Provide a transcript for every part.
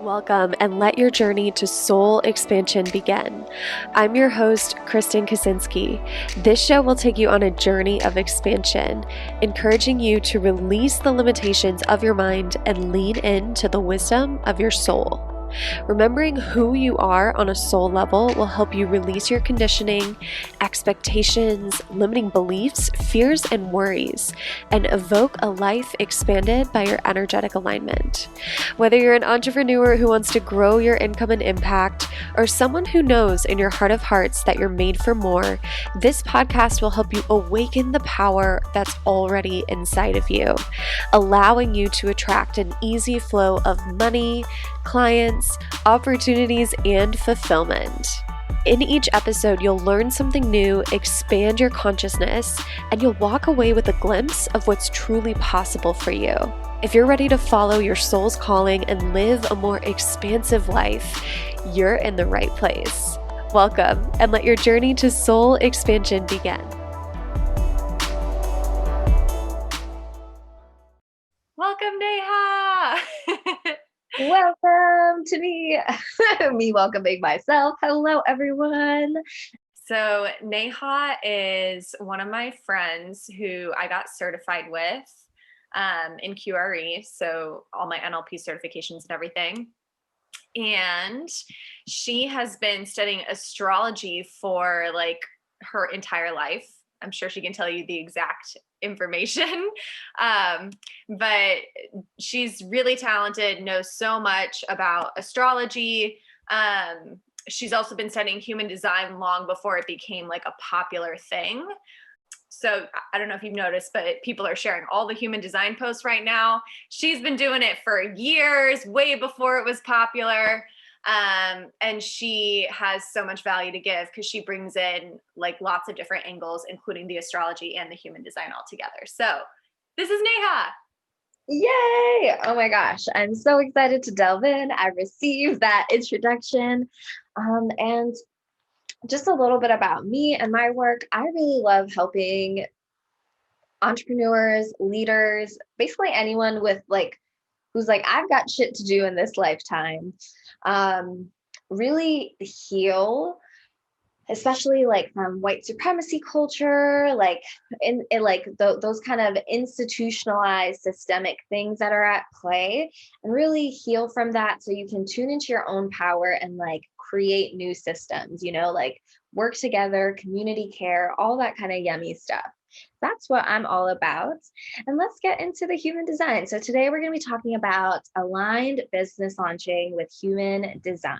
Welcome and let your journey to soul expansion begin. I'm your host, Kristen Kaczynski. This show will take you on a journey of expansion, encouraging you to release the limitations of your mind and lean into the wisdom of your soul. Remembering who you are on a soul level will help you release your conditioning, expectations, limiting beliefs, fears, and worries, and evoke a life expanded by your energetic alignment. Whether you're an entrepreneur who wants to grow your income and impact, or someone who knows in your heart of hearts that you're made for more, this podcast will help you awaken the power that's already inside of you, allowing you to attract an easy flow of money, clients, opportunities, and fulfillment. In each episode, you'll learn something new, expand your consciousness, and you'll walk away with a glimpse of what's truly possible for you. If you're ready to follow your soul's calling and live a more expansive life, you're in the right place. Welcome, and let your journey to soul expansion begin. Welcome, Neha! Welcome to me welcoming myself. Hello, everyone. So Neha is one of my friends who I got certified with in QRE, so all my NLP certifications and everything. And she has been studying astrology for like her entire life. I'm sure she can tell you the exact information. But she's really talented, knows so much about astrology. She's also been studying human design long before it became like a popular thing. So I don't know if you've noticed, but people are sharing all the human design posts right now. She's been doing it for years, way before it was popular. And she has so much value to give because she brings in like lots of different angles, including the astrology and the human design all together. So this is Neha. Yay! Oh my gosh, I'm so excited to delve in. I received that introduction. And just a little bit about me and my work. I really love helping entrepreneurs, leaders, basically anyone with who's like, I've got shit to do in this lifetime. Really heal, especially like from white supremacy culture, like in those kind of institutionalized systemic things that are at play, and really heal from that so you can tune into your own power and like create new systems, like work together, community care, all that kind of yummy stuff. That's what I'm all about. And let's get into the human design. So today we're going to be talking about aligned business launching with human design.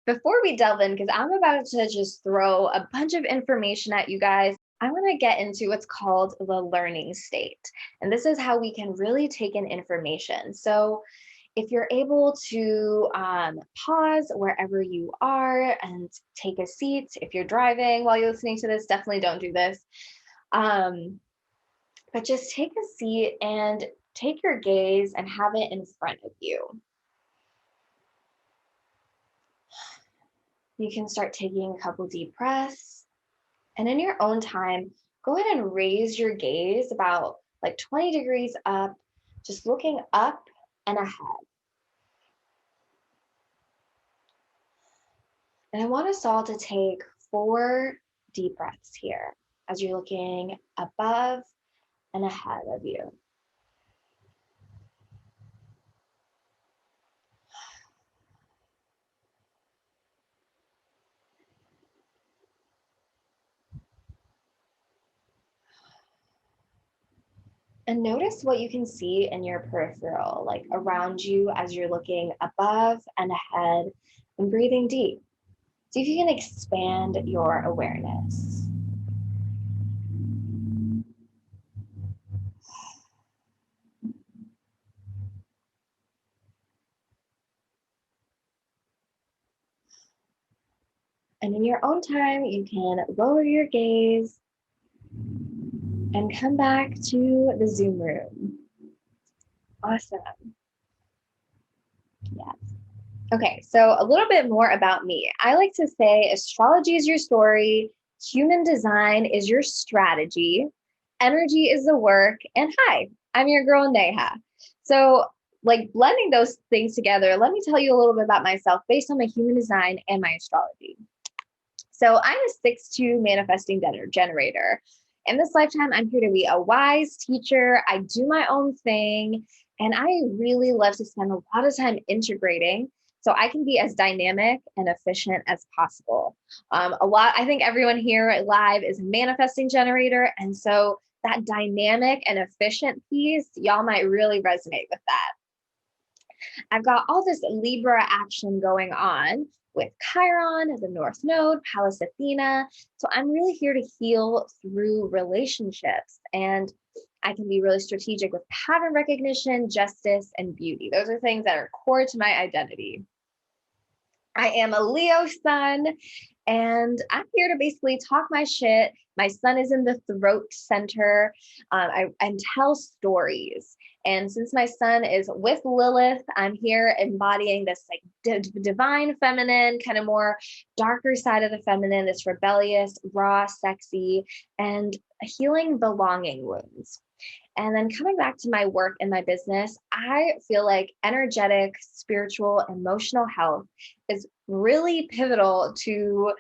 Before we delve in, because I'm about to just throw a bunch of information at you guys, I want to get into what's called the learning state. And this is how we can really take in information. So if you're able to pause wherever you are and take a seat, if you're driving while you're listening to this, definitely don't do this. But just take a seat and take your gaze and have it in front of you. You can start taking a couple deep breaths, and in your own time, go ahead and raise your gaze about like 20 degrees up, just looking up and ahead. And I want us all to take 4 deep breaths here as you're looking above and ahead of you. And notice what you can see in your peripheral, like around you as you're looking above and ahead and breathing deep. See if you can expand your awareness. And in your own time, you can lower your gaze and come back to the Zoom room. Awesome. Yes. Okay, so a little bit more about me. I like to say astrology is your story, human design is your strategy, energy is the work, and hi, I'm your girl Neha. So like blending those things together, let me tell you a little bit about myself based on my human design and my astrology. So I'm a 6-2 manifesting generator. In this lifetime, I'm here to be a wise teacher. I do my own thing, and I really love to spend a lot of time integrating so I can be as dynamic and efficient as possible. I think everyone here live is a manifesting generator. And so that dynamic and efficient piece, y'all might really resonate with that. I've got all this Libra action going on with Chiron, the North Node, Pallas Athena. So I'm really here to heal through relationships. And I can be really strategic with pattern recognition, justice, and beauty. Those are things that are core to my identity. I am a Leo sun, and I'm here to basically talk my shit. My sun is in the throat center, and tell stories. And since my sun is with Lilith, I'm here embodying this like divine feminine, kind of more darker side of the feminine, this rebellious, raw, sexy, and healing belonging wounds. And then coming back to my work and my business, I feel like energetic, spiritual, emotional health is really pivotal to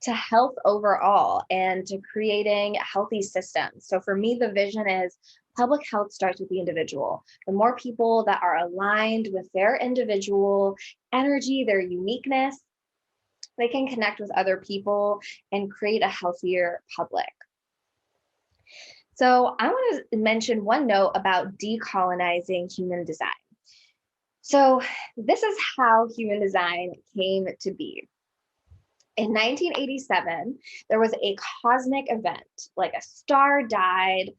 health overall and to creating healthy systems. So for me, the vision is public health starts with the individual. The more people that are aligned with their individual energy, their uniqueness, they can connect with other people and create a healthier public. So I want to mention one note about decolonizing human design. So this is how human design came to be. In 1987, there was a cosmic event, like a star died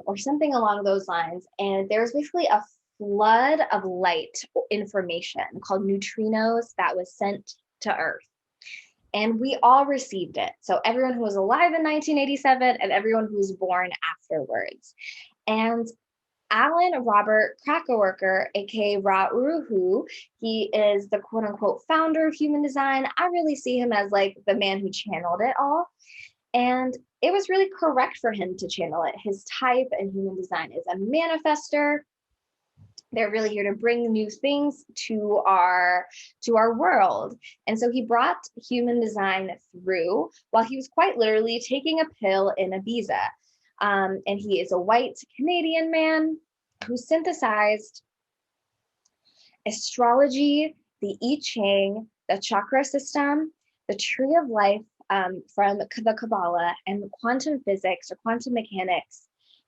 or something along those lines. And there was basically a flood of light information called neutrinos that was sent to Earth. And we all received it. So everyone who was alive in 1987 and everyone who was born afterwards. And Alan Robert Krakoworker, aka Ra Uruhu, he is the quote unquote founder of human design. I really see him as like the man who channeled it all. And it was really correct for him to channel it. His type in human design is a manifester. They're really here to bring new things to our world. And so he brought human design through while he was quite literally taking a pill in Ibiza. And he is a white Canadian man who synthesized astrology, the I Ching, the chakra system, the tree of life from the Kabbalah, and the quantum physics or quantum mechanics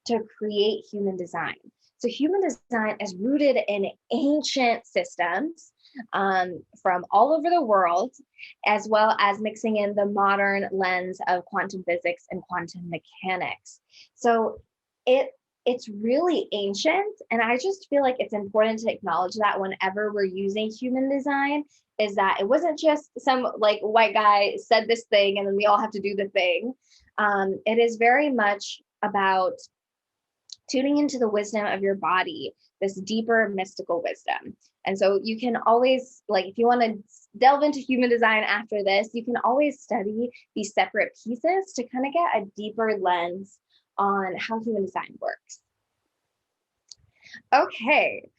to create human design. So human design is rooted in ancient systems from all over the world, as well as mixing in the modern lens of quantum physics and quantum mechanics. So it's really ancient. And I just feel like it's important to acknowledge that whenever we're using human design, is that it wasn't just some like white guy said this thing and then we all have to do the thing. It is very much about tuning into the wisdom of your body, this deeper mystical wisdom. And so you can always, like, if you want to delve into human design after this, you can always study these separate pieces to kind of get a deeper lens on how human design works. Okay,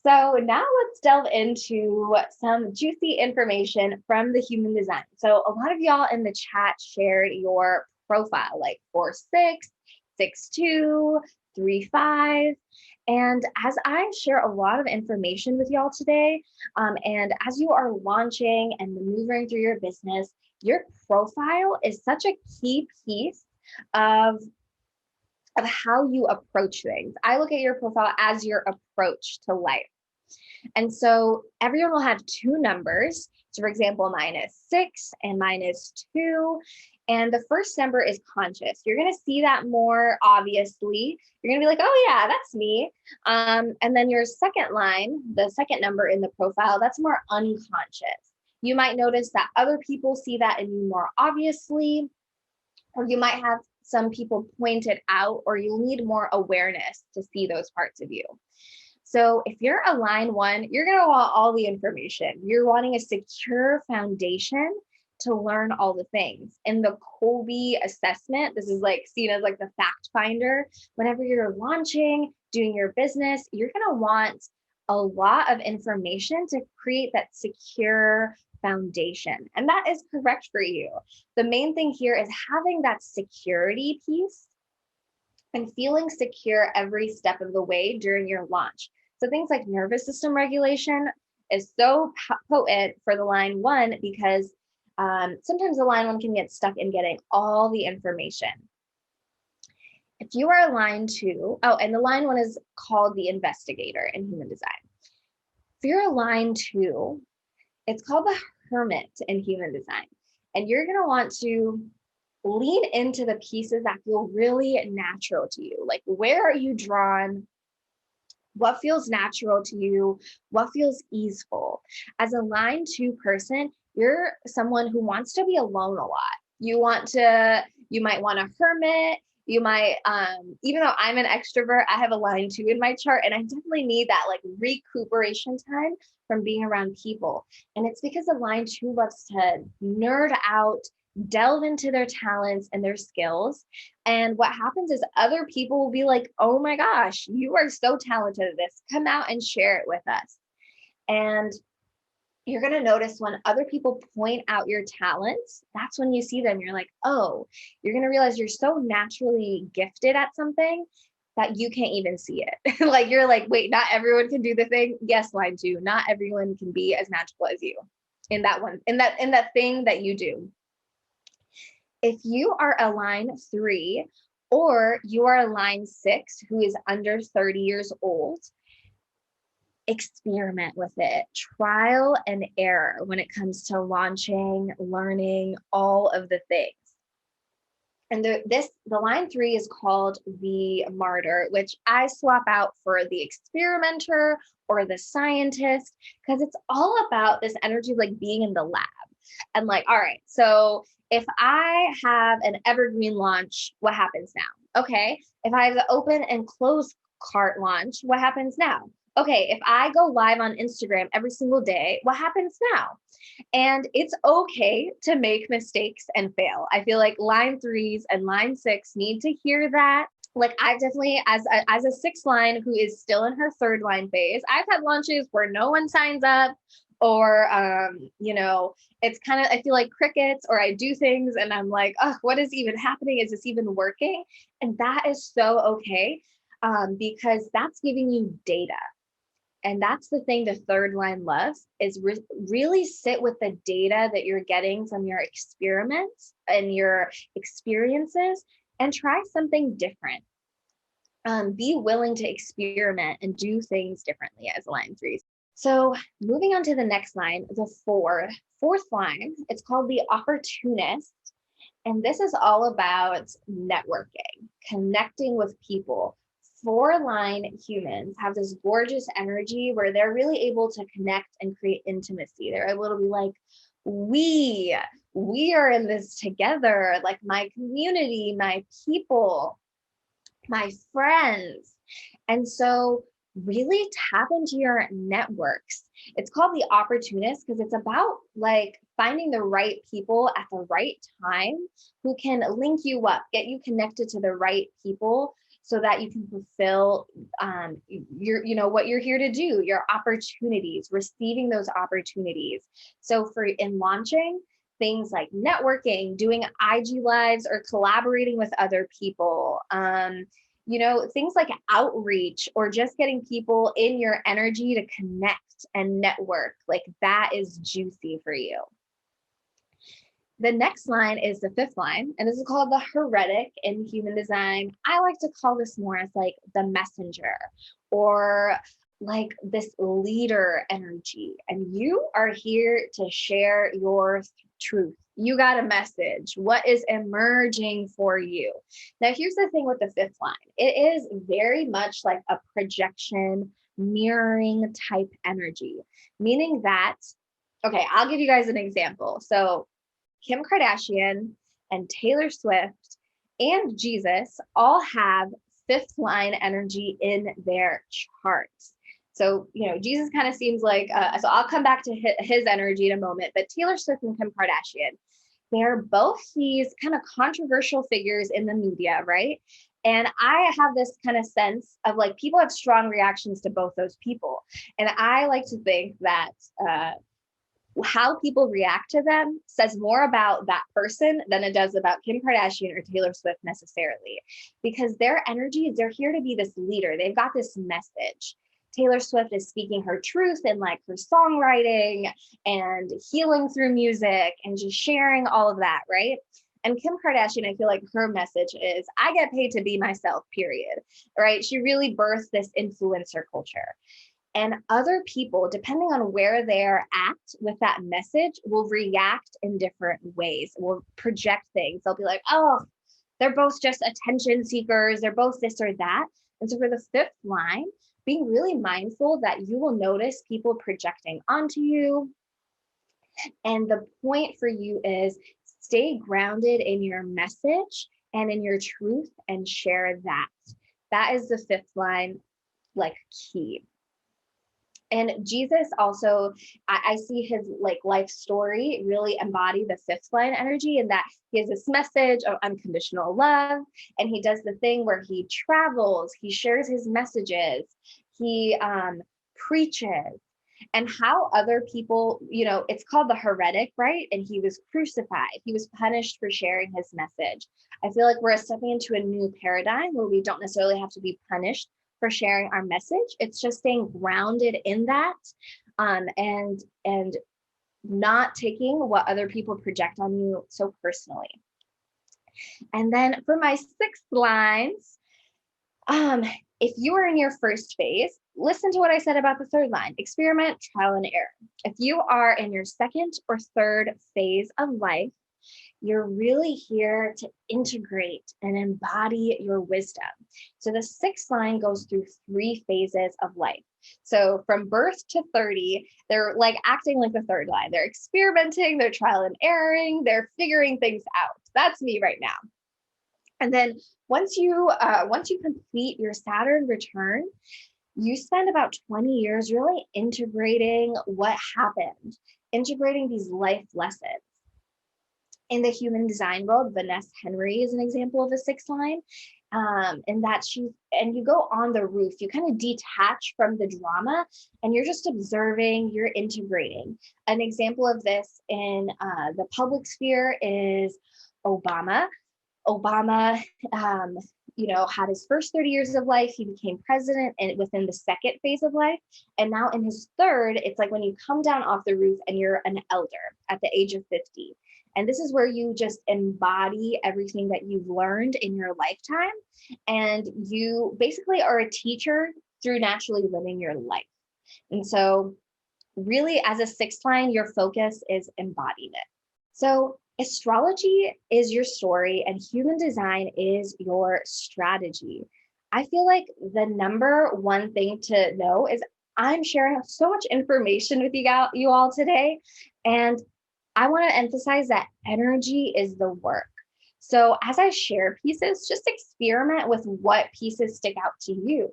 so now let's delve into some juicy information from the human design. So a lot of y'all in the chat shared your profile, like 4-6, 6-2, 3-5. And as I share a lot of information with y'all today, and as you are launching and maneuvering through your business, your profile is such a key piece of how you approach things. I look at your profile as your approach to life. And so everyone will have 2 numbers. So for example, mine is 6 and mine is 2. And the first number is conscious. You're going to see that more obviously. You're going to be like, oh yeah, that's me. And then your second line, the second number in the profile, that's more unconscious. You might notice that other people see that in you more obviously, or you might have some people point it out, or you'll need more awareness to see those parts of you. So if you're a line 1, you're going to want all the information. You're wanting a secure foundation to learn all the things. In the Kolbe assessment, this is like seen as like the fact finder. Whenever you're launching, doing your business, you're going to want a lot of information to create that secure foundation. And that is correct for you. The main thing here is having that security piece and feeling secure every step of the way during your launch. So things like nervous system regulation is so potent for the line 1 because sometimes the line 1 can get stuck in getting all the information. If you are a line 2, and the line 1 is called the investigator in human design. If you're a line 2, it's called the hermit in human design. And you're going to want to lean into the pieces that feel really natural to you. Like, where are you drawn? What feels natural to you? What feels easeful? As a line 2 person, you're someone who wants to be alone a lot. You might want a hermit. You might, even though I'm an extrovert, I have a line 2 in my chart, and I definitely need that like recuperation time from being around people. And it's because the line 2 loves to nerd out, delve into their talents and their skills. And what happens is other people will be like, oh my gosh, you are so talented at this. Come out and share it with us. And you're going to notice when other people point out your talents, that's when you see them. You're like, oh, you're going to realize you're so naturally gifted at something that you can't even see it. Like, you're like, wait, not everyone can do the thing. Yes, line 2, not everyone can be as magical as you in that thing that you do. If you are a line 3 or you are a line 6 who is under 30 years old, experiment with it. Trial and error when it comes to launching, learning, all of the things. And the line 3 is called the martyr, which I swap out for the experimenter or the scientist, because it's all about this energy of like being in the lab. And like, all right, so if I have an evergreen launch, what happens now? Okay, if I have the open and close cart launch, what happens now? Okay, if I go live on Instagram every single day, what happens now? And it's okay to make mistakes and fail. I feel like line 3s and line 6 need to hear that. Like, I've definitely, as a 6 line who is still in her 3rd line phase, I've had launches where no one signs up, or, it's kind of, I feel like crickets, or I do things and I'm like, oh, what is even happening? Is this even working? And that is so okay, because that's giving you data. And that's the thing the 3rd line loves, is really sit with the data that you're getting from your experiments and your experiences and try something different. Be willing to experiment and do things differently as line 3s. So moving on to the next line, the fourth line, it's called the opportunist. And this is all about networking, connecting with people. 4-line humans have this gorgeous energy where they're really able to connect and create intimacy. They're able to be like, we are in this together, like my community, my people, my friends. And so really tap into your networks. It's called the opportunist because it's about like finding the right people at the right time who can link you up, get you connected to the right people so that you can fulfill what you're here to do, your opportunities, receiving those opportunities. So in launching, things like networking, doing IG lives, or collaborating with other people, things like outreach, or just getting people in your energy to connect and network, like that is juicy for you. The next line is the 5th line, and this is called the heretic in human design. I like to call this more as like the messenger, or like this leader energy. And you are here to share your truth. You got a message. What is emerging for you? Now, here's the thing with the 5th line. It is very much like a projection, mirroring type energy, meaning that, okay, I'll give you guys an example. So Kim Kardashian and Taylor Swift and Jesus all have 5th line energy in their charts. So, Jesus kind of seems like, so I'll come back to his energy in a moment, but Taylor Swift and Kim Kardashian, they're both these kind of controversial figures in the media, right? And I have this kind of sense of like people have strong reactions to both those people. And I like to think that how people react to them says more about that person than it does about Kim Kardashian or Taylor Swift necessarily, because their energy, they're here to be this leader. They've got this message. Taylor Swift is speaking her truth in like her songwriting and healing through music and just sharing all of that, right? And Kim Kardashian, I feel like her message is, I get paid to be myself, period, right? She really birthed this influencer culture. And other people, depending on where they're at with that message, will react in different ways, will project things. They'll be like, oh, they're both just attention seekers. They're both this or that. And so for the fifth line, being really mindful that you will notice people projecting onto you. And the point for you is stay grounded in your message and in your truth and share that. That is the fifth line, like key. And Jesus also, I see his like life story really embody the fifth line energy, and that he has this message of unconditional love. And he does the thing where he travels, he shares his messages, he preaches, and how other people, you know, it's called the heretic, right? And he was crucified, he was punished for sharing his message. I feel like we're stepping into a new paradigm where we don't necessarily have to be punished for sharing our message. It's just staying grounded in that, and not taking what other people project on you so personally. And then for my sixth lines, if you are in your first phase, listen to what I said about the third line, experiment, trial and error. If you are in your second or third phase of life, you're really here to integrate and embody your wisdom. So the sixth line goes through 3 phases of life. So from birth to 30, they're like acting like the third line. They're experimenting, they're trial and erroring, they're figuring things out. That's me right now. And then once you complete your Saturn return, you spend about 20 years really integrating what happened, integrating these life lessons. In the human design world, Vanessa Henry is an example of a sixth line. In that you go on the roof, you kind of detach from the drama and you're just observing, you're integrating. An example of this in the public sphere is Obama. Obama, had his first 30 years of life, he became president and within the second phase of life. And now in his third, it's like when you come down off the roof and you're an elder at the age of 50. And this is where you just embody everything that you've learned in your lifetime. And you basically are a teacher through naturally living your life. And so really as a sixth line, your focus is embodiment. So astrology is your story and human design is your strategy. I feel like the number one thing to know is I'm sharing so much information with you all today. And I want to emphasize that energy is the work. So as I share pieces, just experiment with what pieces stick out to you.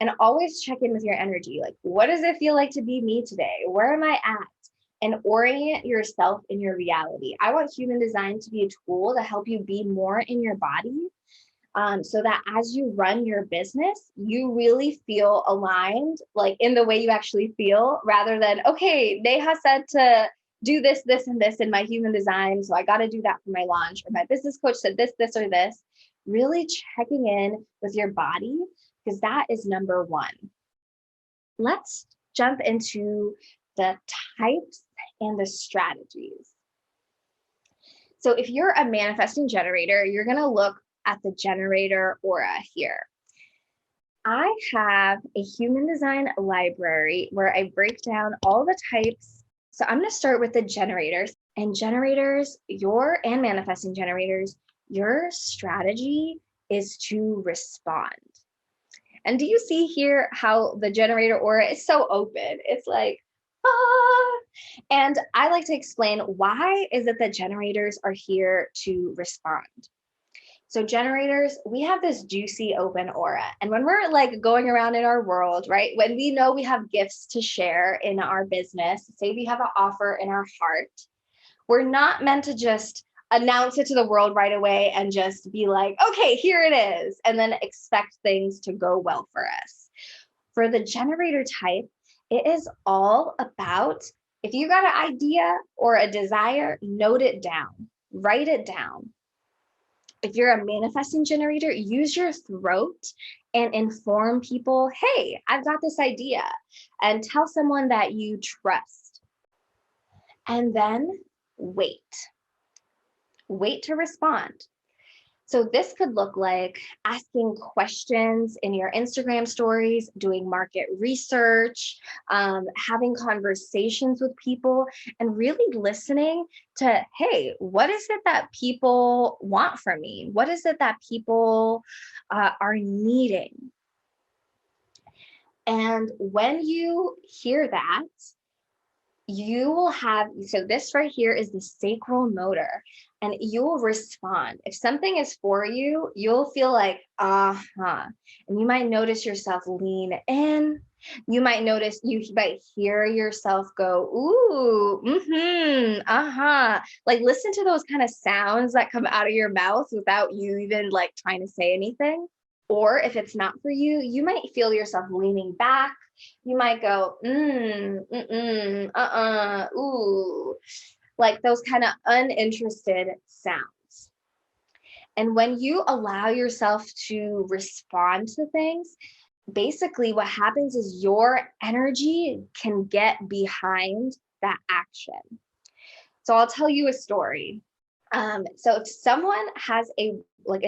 And always check in with your energy. Like, what does it feel like to be me today? Where am I at? And orient yourself in your reality. I want human design to be a tool to help you be more in your body, so that as you run your business, you really feel aligned, like in the way you actually feel, rather than, okay, Neha said to do this, this, and this in my human design, so I got to do that for my launch, or my business coach said this, this, or this. Really checking in with your body, because that is number one. Let's jump into the types and the strategies. So if you're a manifesting generator, you're going to look at the generator aura here. I have a human design library where I break down all the types. So I'm going to start with the generators. And generators, and manifesting generators, your strategy is to respond. And do you see here how the generator aura is so open? It's like, and I like to explain why is it that generators are here to respond. So generators, we have this juicy open aura. And when we're like going around in our world, right? When we know we have gifts to share in our business, say we have an offer in our heart, we're not meant to just announce it to the world right away and just be like, okay, here it is, and then expect things to go well for us. For the generator type, it is all about, if you got an idea or a desire, note it down, write it down. If you're a manifesting generator, use your throat and inform people, hey, I've got this idea, and tell someone that you trust. And then wait. Wait to respond. So this could look like asking questions in your Instagram stories, doing market research, having conversations with people, and really listening to, hey, what is it that people want from me? What is it that people are needing? And when you hear that, you will have, so this right here is the sacral motor, and you will respond. If something is for you, you'll feel like, uh-huh. And you might notice yourself lean in. You might hear yourself go, ooh, mm-hmm, uh-huh. Like listen to those kind of sounds that come out of your mouth without you even like trying to say anything. Or if it's not for you, you might feel yourself leaning back. You might go, ooh, like those kind of uninterested sounds. And when you allow yourself to respond to things, basically what happens is your energy can get behind that action. So I'll tell you a story. So if someone has a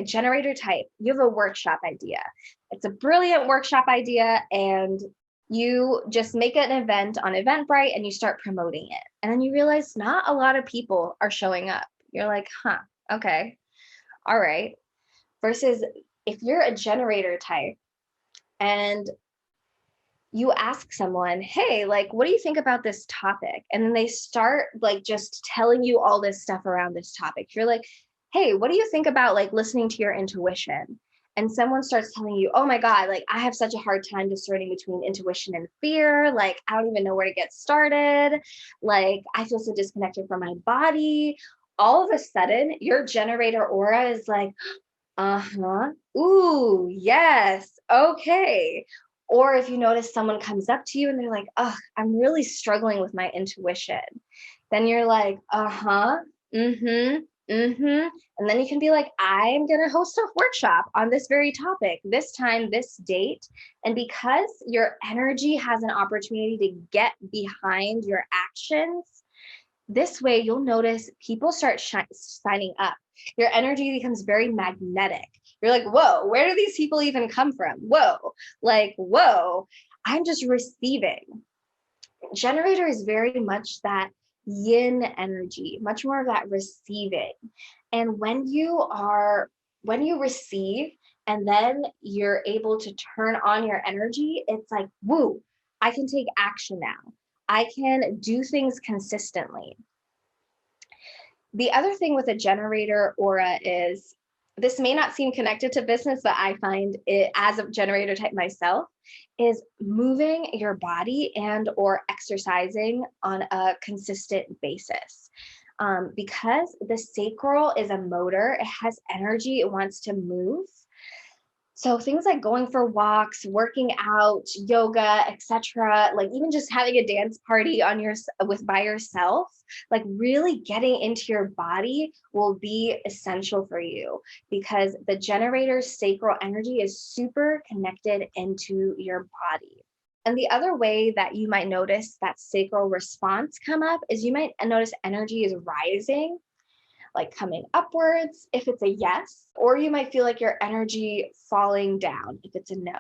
generator type, you have a workshop idea. It's a brilliant workshop idea, and you just make an event on Eventbrite and you start promoting it. And then you realize not a lot of people are showing up. You're like, huh, okay, all right. Versus if you're a generator type and you ask someone, hey, like, what do you think about this topic? And then they start like just telling you all this stuff around this topic. You're like, hey, what do you think about like listening to your intuition? And someone starts telling you, oh my God, like I have such a hard time discerning between intuition and fear. Like, I don't even know where to get started. Like, I feel so disconnected from my body. All of a sudden, your generator aura is like, uh-huh, ooh, yes, okay. Or if you notice someone comes up to you and they're like, oh, I'm really struggling with my intuition, then you're like, uh-huh, mm-hmm, mm-hmm. And then you can be like, I'm going to host a workshop on this very topic, this time, this date. And because your energy has an opportunity to get behind your actions, this way you'll notice people start signing up. Your energy becomes very magnetic. You're like, whoa, where do these people even come from? Whoa, I'm just receiving. Generator is very much that yin energy, much more of that receiving. And when you receive and then you're able to turn on your energy, it's like, woo, I can take action now. I can do things consistently. The other thing with a generator aura is, this may not seem connected to business, but I find it as a generator type myself, is moving your body and or exercising on a consistent basis. Because the sacral is a motor, it has energy, it wants to move. So things like going for walks, working out, yoga, etc., like even just having a dance party by yourself, like really getting into your body will be essential for you, because the generator's sacral energy is super connected into your body. And the other way that you might notice that sacral response come up is you might notice energy is rising, like coming upwards if it's a yes, or you might feel like your energy falling down if it's a no.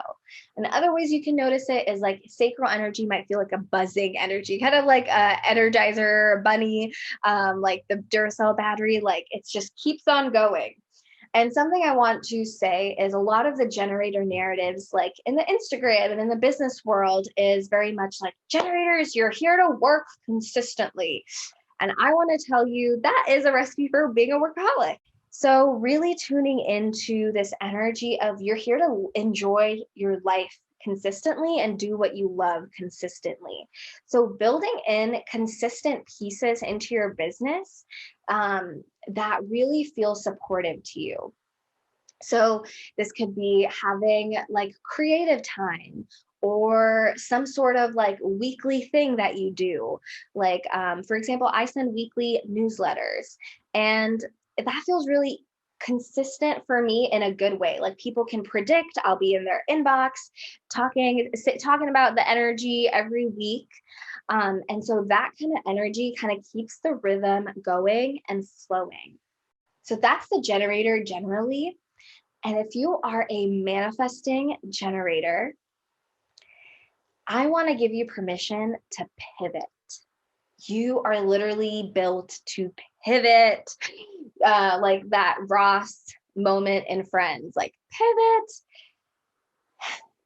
And other ways you can notice it is like sacral energy might feel like a buzzing energy, kind of like a Energizer bunny, like the Duracell battery, like it just keeps on going. And something I want to say is a lot of the generator narratives, like in the Instagram and in the business world, is very much like, generators, you're here to work consistently. And I want to tell you that is a recipe for being a workaholic. So really tuning into this energy of you're here to enjoy your life consistently and do what you love consistently. So building in consistent pieces into your business that really feel supportive to you. So this could be having like creative time or some sort of like weekly thing that you do. Like, for example, I send weekly newsletters, and that feels really consistent for me in a good way. Like people can predict I'll be in their inbox talking about the energy every week. And so that kind of energy kind of keeps the rhythm going and flowing. So that's the generator generally. And if you are a manifesting generator, I want to give you permission to pivot. You are literally built to pivot, like that Ross moment in Friends, like pivot.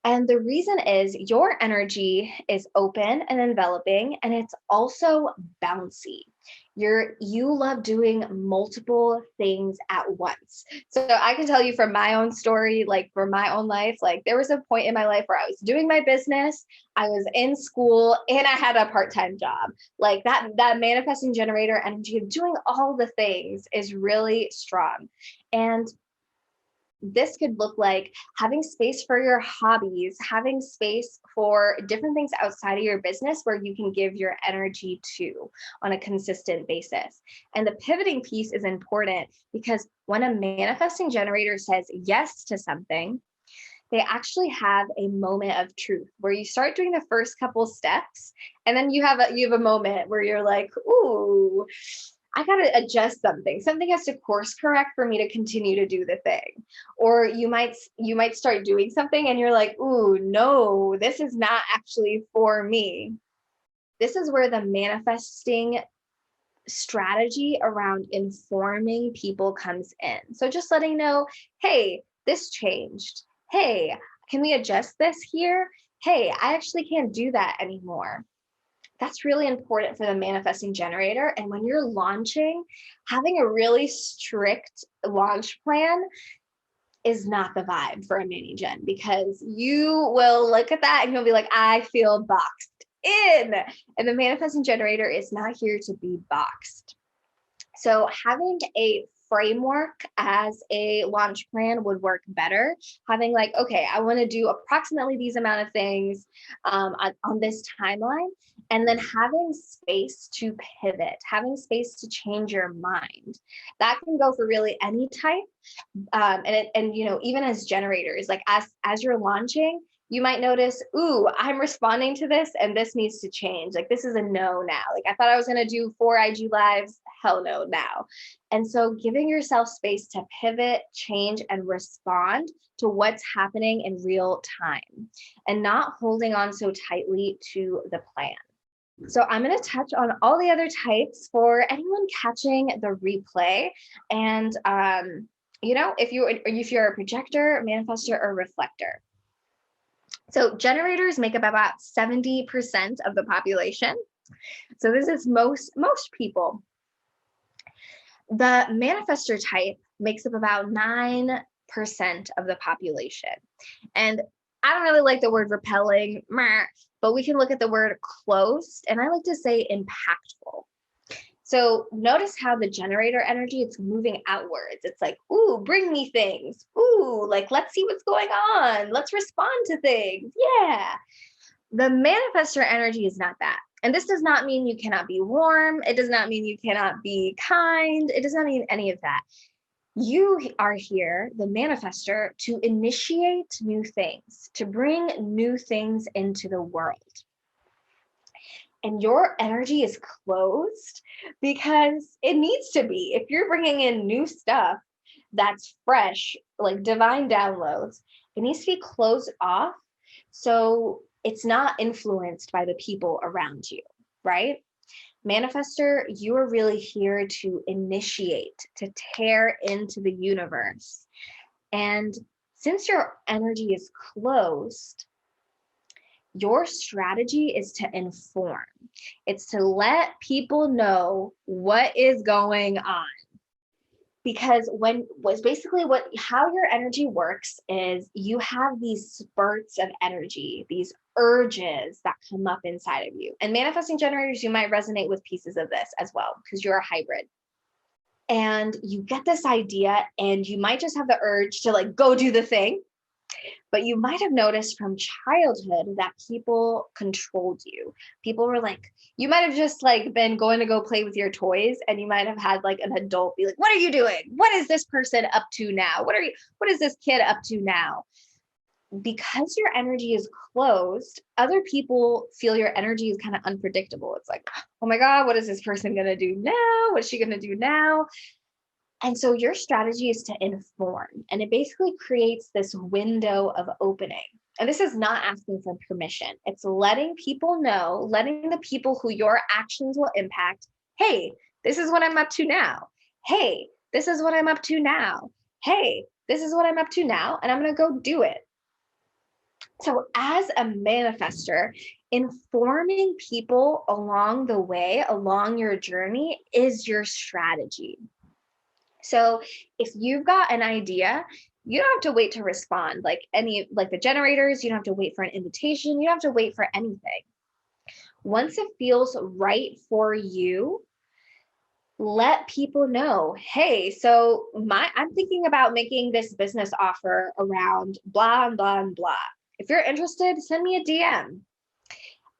And the reason is your energy is open and enveloping, and it's also bouncy. You love doing multiple things at once. So I can tell you from my own story, like for my own life, like there was a point in my life where I was doing my business, I was in school, and I had a part-time job. Like that manifesting generator energy of doing all the things is really strong. And this could look like having space for your hobbies, having space for different things outside of your business where you can give your energy to on a consistent basis. And the pivoting piece is important because when a manifesting generator says yes to something, they actually have a moment of truth where you start doing the first couple steps, and then you have a moment where you're like, ooh, I got to adjust something. Something has to course correct for me to continue to do the thing. Or you might start doing something and you're like, "Ooh, no, this is not actually for me." This is where the manifesting strategy around informing people comes in. So just letting know, "Hey, this changed. Hey, can we adjust this here? Hey, I actually can't do that anymore." That's really important for the manifesting generator. And when you're launching, having a really strict launch plan is not the vibe for a mini gen, because you will look at that and you'll be like, I feel boxed in. And the manifesting generator is not here to be boxed. So having a framework as a launch plan would work better. Having like, okay, I want to do approximately these amount of things on this timeline, and then having space to pivot, having space to change your mind. That can go for really any type. And even as generators, like as you're launching, you might notice, ooh, I'm responding to this and this needs to change. Like this is a no now. Like I thought I was going to do 4 IG lives. Hell no now. And so giving yourself space to pivot, change, and respond to what's happening in real time and not holding on so tightly to the plan. So I'm going to touch on all the other types for anyone catching the replay. And, if you're a projector, manifestor, or reflector. So generators make up about 70% of the population. So this is most people. The manifestor type makes up about 9% of the population. And I don't really like the word repelling, but we can look at the word close, and I like to say impactful. So notice how the generator energy, it's moving outwards. It's like, ooh, bring me things. Ooh, like, let's see what's going on. Let's respond to things. Yeah. The manifestor energy is not that. And this does not mean you cannot be warm. It does not mean you cannot be kind. It does not mean any of that. You are here, the manifestor, to initiate new things, to bring new things into the world. And your energy is closed because it needs to be. If you're bringing in new stuff that's fresh, like divine downloads, it needs to be closed off so it's not influenced by the people around you, right? Manifestor, you are really here to initiate, to tear into the universe. And since your energy is closed, your strategy is to inform. It's to let people know what is going on. Because how your energy works is you have these spurts of energy, these urges that come up inside of you. And manifesting generators, you might resonate with pieces of this as well because you're a hybrid. and you get this idea and you might just have the urge to like go do the thing. But you might have noticed from childhood that people controlled you. People were like, you might have just like been going to go play with your toys, and you might have had like an adult be like, what are you doing? What is this person up to now? What is this kid up to now? Because your energy is closed, other people feel your energy is kind of unpredictable. It's like, oh my God, what is this person going to do now? What's she going to do now? And so your strategy is to inform, and it basically creates this window of opening. And this is not asking for permission. It's letting people know, letting the people who your actions will impact, hey, this is what I'm up to now. Hey, this is what I'm up to now. Hey, this is what I'm up to now, and I'm going to go do it. So as a manifester, informing people along the way, along your journey, is your strategy. So if you've got an idea, you don't have to wait to respond. Like the generators, you don't have to wait for an invitation. You don't have to wait for anything. Once it feels right for you, let people know, hey, so I'm thinking about making this business offer around blah, blah, and blah. If you're interested, send me a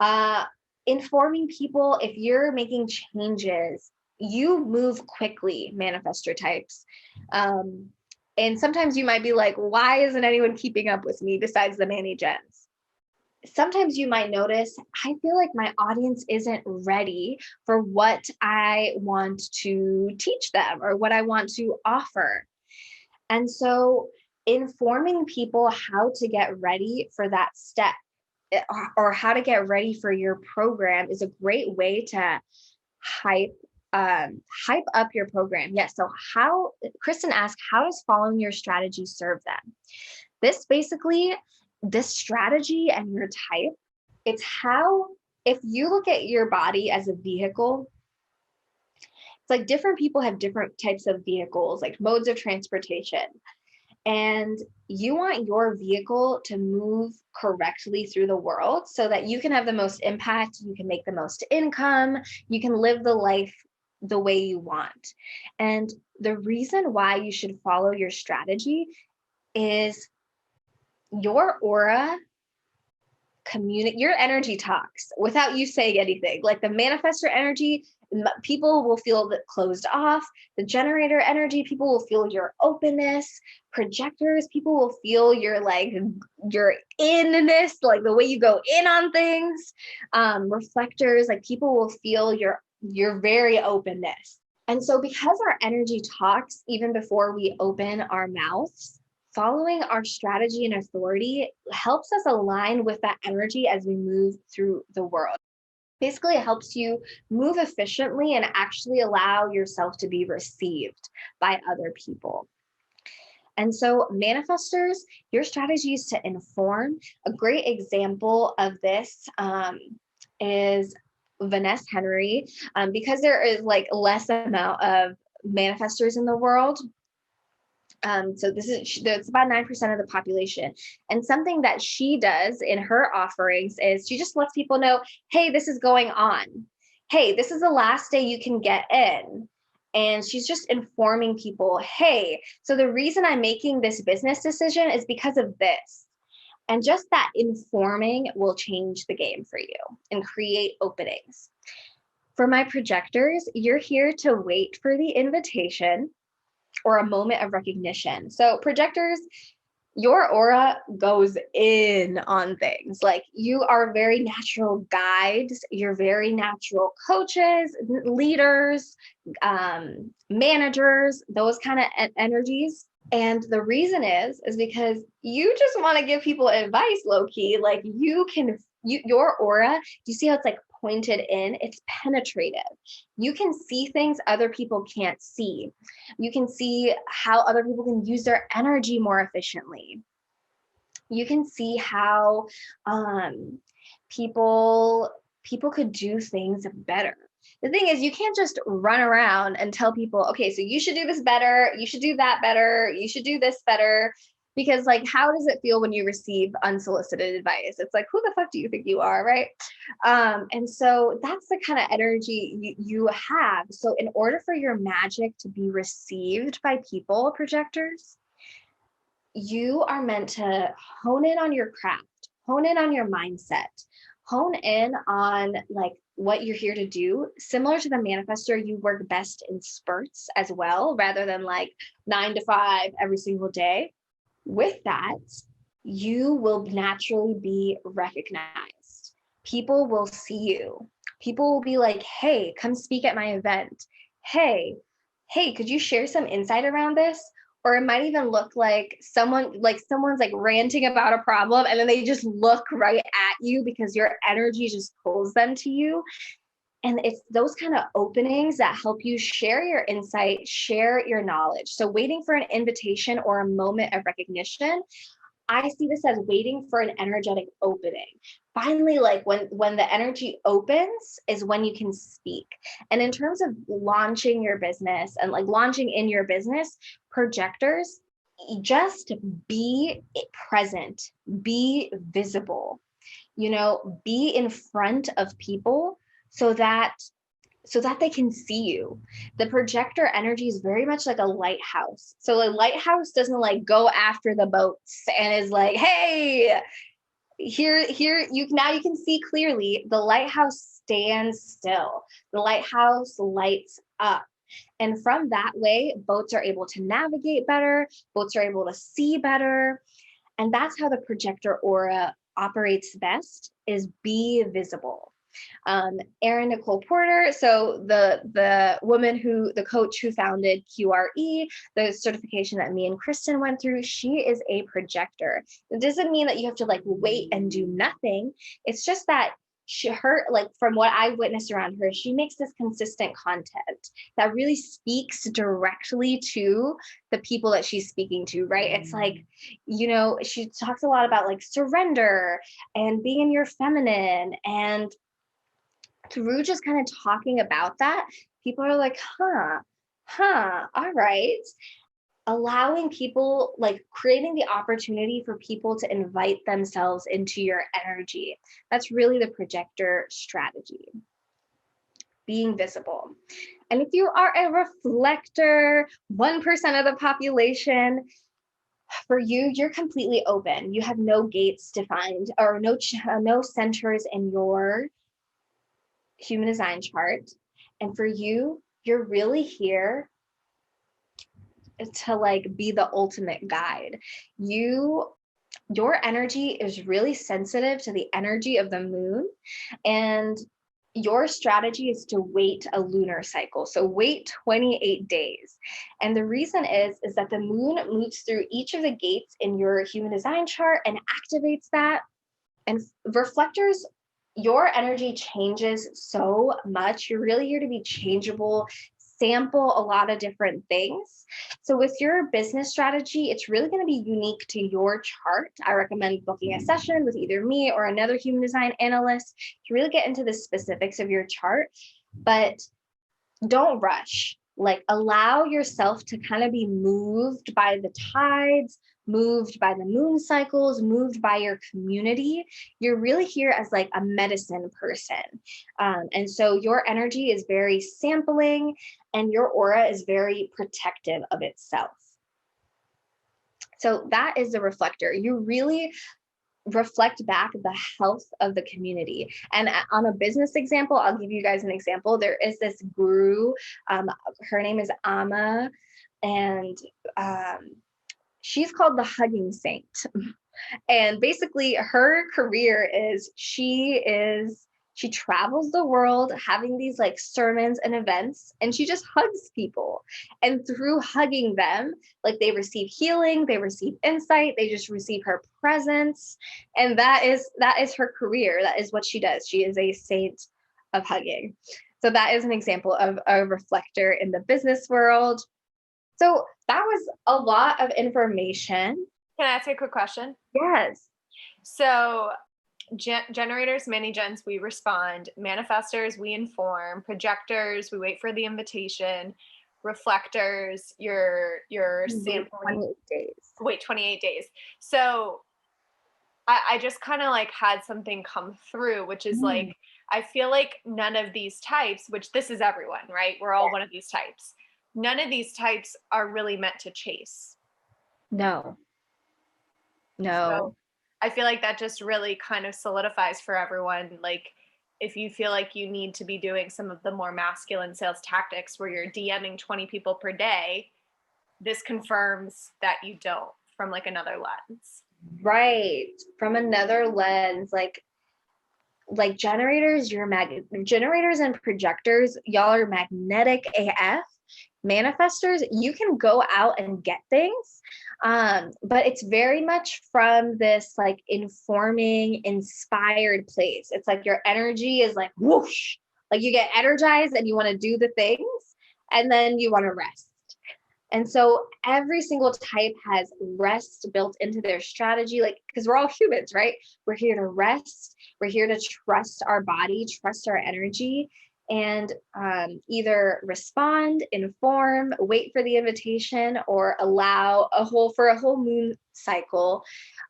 DM. Informing people, if you're making changes, you move quickly, manifestor types. And sometimes you might be like, why isn't anyone keeping up with me besides the Manny Gens? Sometimes you might notice, I feel like my audience isn't ready for what I want to teach them or what I want to offer. And so informing people how to get ready for that step or how to get ready for your program is a great way to hype up your program. Yes. So Kristen asked, how does following your strategy serve them? This strategy and your type, it's how, if you look at your body as a vehicle, it's like different people have different types of vehicles, like modes of transportation. And you want your vehicle to move correctly through the world so that you can have the most impact, you can make the most income, you can live the life the way you want. And the reason why you should follow your strategy is your aura your energy talks without you saying anything. Like the manifestor energy, people will feel that closed off. The generator energy, people will feel your openness. Projectors, people will feel your inness, like the way you go in on things. Reflectors, like people will feel your very openness. And so because our energy talks even before we open our mouths, following our strategy and authority helps us align with that energy as we move through the world. Basically, it helps you move efficiently and actually allow yourself to be received by other people. And so manifestors, your strategy is to inform. A great example of this is Vanessa Henry, because there is like less amount of manifestors in the world. So it's about 9% of the population. And something that she does in her offerings is she just lets people know, hey, this is going on. Hey, this is the last day you can get in. And she's just informing people, hey, so the reason I'm making this business decision is because of this. And just that informing will change the game for you and create openings. For my projectors, you're here to wait for the invitation or a moment of recognition. So projectors, your aura goes in on things. Like you are very natural guides, you're very natural coaches, leaders, managers, those kind of energies. And the reason is because you just want to give people advice low key. Like your aura, you see how it's like pointed in, it's penetrative. You can see things other people can't see. You can see how other people can use their energy more efficiently. You can see how people could do things better. The thing is, you can't just run around and tell people, okay, so you should do this better, you should do that better, you should do this better. Because like, how does it feel when you receive unsolicited advice? It's like, who the fuck do you think you are, right? And so that's the kind of energy you have. So in order for your magic to be received by people, projectors, you are meant to hone in on your craft, hone in on your mindset, hone in on like what you're here to do. Similar to the manifestor, you work best in spurts as well, rather than like 9 to 5 every single day. With that, you will naturally be recognized. People will see you. People will be like, hey, come speak at my event. Hey, could you share some insight around this? Or it might even look like someone's like ranting about a problem, and then they just look right at you because your energy just pulls them to you. And it's those kind of openings that help you share your insight, share your knowledge. So waiting for an invitation or a moment of recognition, I see this as waiting for an energetic opening. Finally, like when the energy opens is when you can speak. And in terms of launching your business and like launching in your business, projectors, just be present, be visible, be in front of people so that they can see you. The projector energy is very much like a lighthouse. So a lighthouse doesn't like go after the boats and is like, hey, here you can see clearly. The lighthouse stands still. The lighthouse lights up. And from that way, boats are able to navigate better, boats are able to see better. And that's how the projector aura operates best, is be visible. Erin Nicole Porter, so the woman the coach who founded QRE, the certification that me and Kristen went through, she is a projector. It doesn't mean that you have to like wait and do nothing. It's just that like from what I witnessed around her, she makes this consistent content that really speaks directly to the people that she's speaking to, right? It's like, she talks a lot about like surrender and being in your feminine, and through just kind of talking about that, people are like, all right. Allowing people, like creating the opportunity for people to invite themselves into your energy. That's really the projector strategy. Being visible. And if you are a reflector, 1% of the population, for you, you're completely open. You have no gates defined or no centers in your human design chart. And for you, you're really here to like be the ultimate guide. Your energy is really sensitive to the energy of the moon, and your strategy is to wait a lunar cycle. So wait 28 days. And the reason is that the moon moves through each of the gates in your human design chart and activates that. And reflectors, your energy changes so much. You're really here to be changeable, sample a lot of different things. So with your business strategy, it's really going to be unique to your chart. I recommend booking a session with either me or another human design analyst to really get into the specifics of your chart. But don't rush. Like allow yourself to kind of be moved by the tides, moved by the moon cycles, moved by your community. You're really here as like a medicine person. And so your energy is very sampling and your aura is very protective of itself. So that is the reflector. You really reflect back the health of the community. And on a business example, I'll give you guys an example. There is this guru, her name is Amma, and she's called the Hugging Saint. And basically her career is she travels the world having these like sermons and events, and she just hugs people. And through hugging them, like they receive healing, they receive insight, they just receive her presence. And that is her career. That is what she does. She is a saint of hugging. So that is an example of a reflector in the business world. So that was a lot of information. Can I ask you a quick question? Yes. So generators, mini gens, we respond. Manifestors, we inform. Projectors, we wait for the invitation. reflectors, your Wait sampling. 28 days. Wait, 28 days. So I just kind of like had something come through, which is like, Mm. I feel like none of these types, which this is everyone, right? We're all one of these types. None of these types are really meant to chase. No, So no. I feel like that just really kind of solidifies for everyone. Like, if you feel like you need to be doing some of the more masculine sales tactics where you're DMing 20 people per day, this confirms that you don't from like another lens. Right. From another lens, like generators, generators and projectors, y'all are magnetic AF. Manifestors, you can go out and get things. But it's very much from this like informing, inspired place. It's like your energy is like whoosh, like you get energized and you want to do the things and then you want to rest. And so every single type has rest built into their strategy, like, because we're all humans, right? We're here to rest. We're here to trust our body, trust our energy, and either respond, inform, wait for the invitation, or allow for a whole moon cycle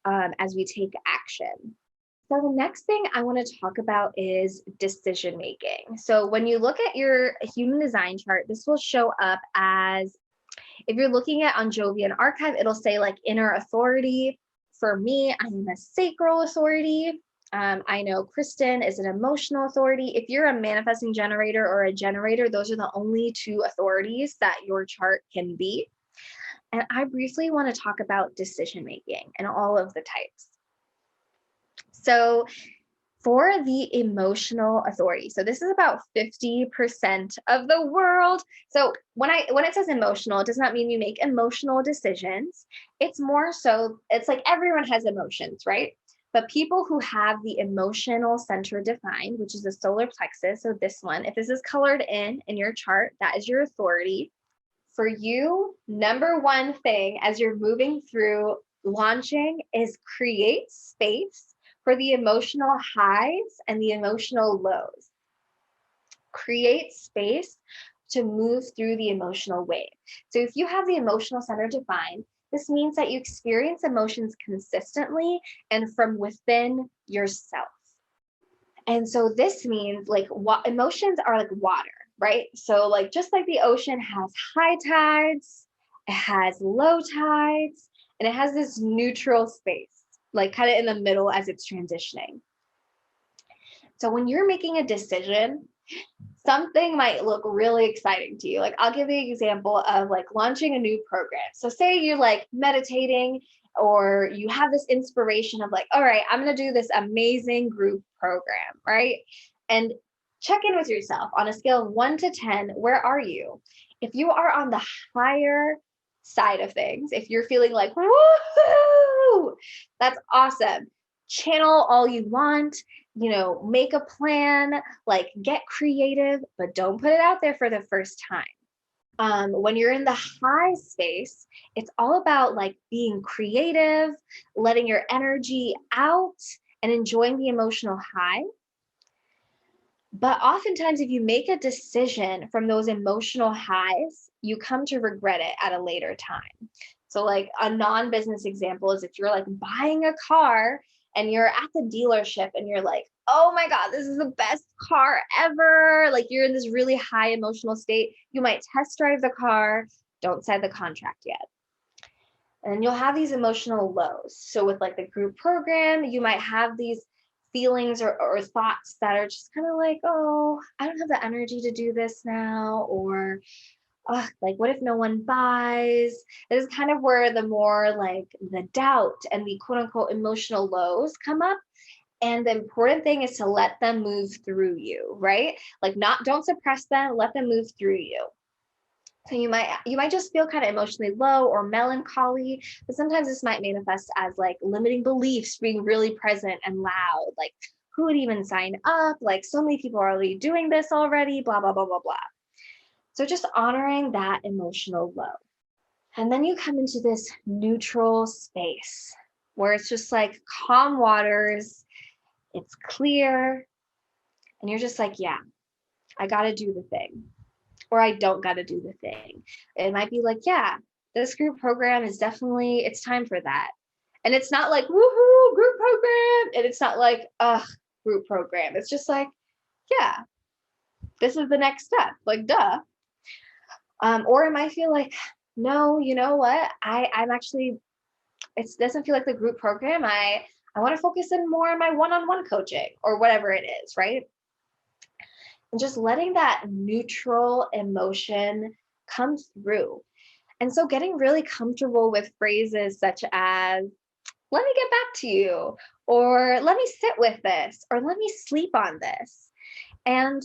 as we take action. So the next thing I want to talk about is decision making. So when you look at your human design chart, this will show up as, if you're looking at on Jovian Archive, it'll say like inner authority. For me, I'm a sacral authority. I know Kristen is an emotional authority. If you're a manifesting generator or a generator, those are the only two authorities that your chart can be. And I briefly want to talk about decision making and all of the types. So for the emotional authority, so this is about 50% of the world. So when it says emotional, it does not mean you make emotional decisions. It's more so, it's like everyone has emotions, right? But people who have the emotional center defined, which is the solar plexus, so this one, if this is colored in your chart, that is your authority. For you, number one thing as you're moving through launching is create space for the emotional highs and the emotional lows. Create space to move through the emotional wave. So if you have the emotional center defined, this means that you experience emotions consistently and from within yourself. And so this means like what emotions are like water, right? So like just like the ocean has high tides, it has low tides, and it has this neutral space, like kind of in the middle as it's transitioning. So when you're making a decision, something might look really exciting to you. Like I'll give you an example of like launching a new program. So say you're like meditating or you have this inspiration of like, all right, I'm going to do this amazing group program, right? And check in with yourself on a scale of 1 to 10, where are you? If you are on the higher side of things, if you're feeling like, woohoo, that's awesome. Channel all you want, make a plan, like get creative, but don't put it out there for the first time. When you're in the high space, it's all about like being creative, letting your energy out, and enjoying the emotional high. But oftentimes, if you make a decision from those emotional highs, you come to regret it at a later time. So, like a non business example is if you're like buying a car and you're at the dealership and you're like, oh my God, this is the best car ever. Like you're in this really high emotional state. You might test drive the car, don't sign the contract yet. And you'll have these emotional lows. So, with like the group program, you might have these feelings or thoughts that are just kind of like, oh, I don't have the energy to do this now, or like what if no one buys? This is kind of where the more like the doubt and the quote unquote emotional lows come up. And the important thing is to let them move through you, right? Like don't suppress them, let them move through you. So you might just feel kind of emotionally low or melancholy, but sometimes this might manifest as like limiting beliefs being really present and loud. Like who would even sign up? Like so many people are already doing this already, blah, blah, blah, blah, blah. So just honoring that emotional low. And then you come into this neutral space where it's just like calm waters, it's clear, and you're just like, yeah, I got to do the thing. or I don't got to do the thing. It might be like, yeah, this group program is definitely, it's time for that. And it's not like, woohoo, group program. And it's not like, ugh, group program. It's just like, yeah, this is the next step. Like, duh. Or it might feel like, no, you know what? I'm actually, it doesn't feel like the group program. I want to focus in more on my one-on-one coaching or whatever it is, right? And just letting that neutral emotion come through. And so getting really comfortable with phrases such as, let me get back to you, or let me sit with this, or let me sleep on this. And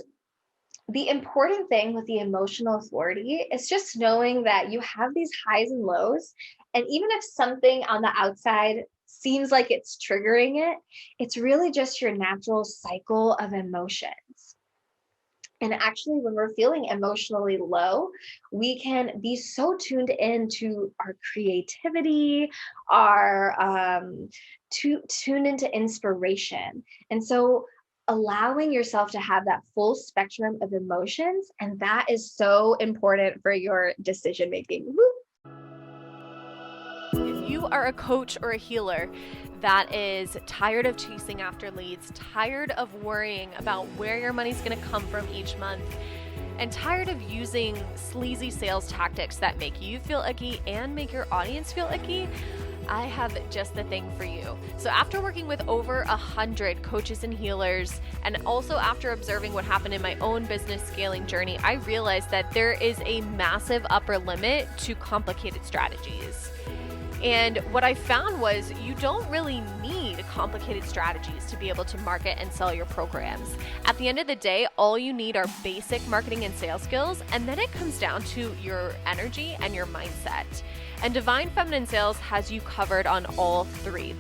the important thing with the emotional authority is just knowing that you have these highs and lows. And even if something on the outside seems like it's triggering it, it's really just your natural cycle of emotions. And actually, when we're feeling emotionally low, we can be so tuned into our creativity, tuned into inspiration. And so allowing yourself to have that full spectrum of emotions, and that is so important for your decision making. If you are a coach or a healer that is tired of chasing after leads, tired of worrying about where your money's going to come from each month, and tired of using sleazy sales tactics that make you feel icky and make your audience feel icky, I have just the thing for you. So after working with over 100 coaches and healers, and also after observing what happened in my own business scaling journey, I realized that there is a massive upper limit to complicated strategies. And what I found was you don't really need complicated strategies to be able to market and sell your programs. At the end of the day, all you need are basic marketing and sales skills, and then it comes down to your energy and your mindset. And Divine Feminine Sales has you covered on all three.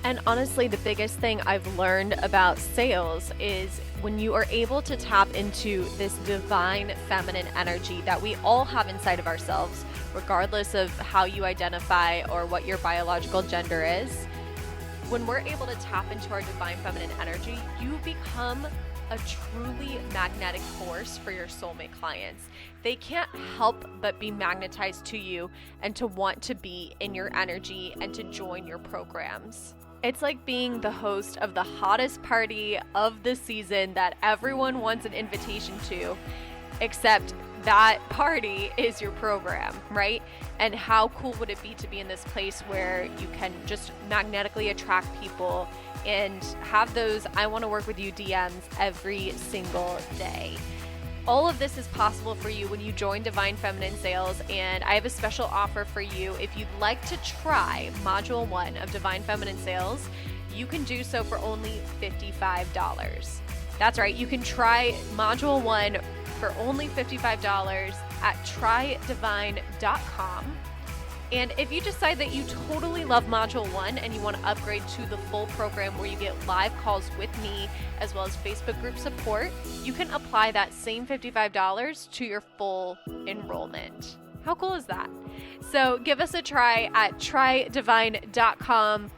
And honestly, the biggest thing I've learned about sales is when you are able to tap into this divine feminine energy that we all have inside of ourselves, regardless of how you identify or what your biological gender is, when we're able to tap into our divine feminine energy, you become a truly magnetic force for your soulmate clients. They can't help but be magnetized to you and to want to be in your energy and to join your programs. It's like being the host of the hottest party of the season that everyone wants an invitation to, except that party is your program, right? And how cool would it be to be in this place where you can just magnetically attract people and have those I want to work with you DMs every single day. All of this is possible for you when you join Divine Feminine Sales, and I have a special offer for you. If you'd like to try Module 1 of Divine Feminine Sales, you can do so for only $55. That's right, you can try Module 1 for only $55 at trydivine.com. And if you decide that you totally love Module 1 and you want to upgrade to the full program where you get live calls with me as well as Facebook group support, you can apply that same $55 to your full enrollment. How cool is that? So give us a try at trydivine.com.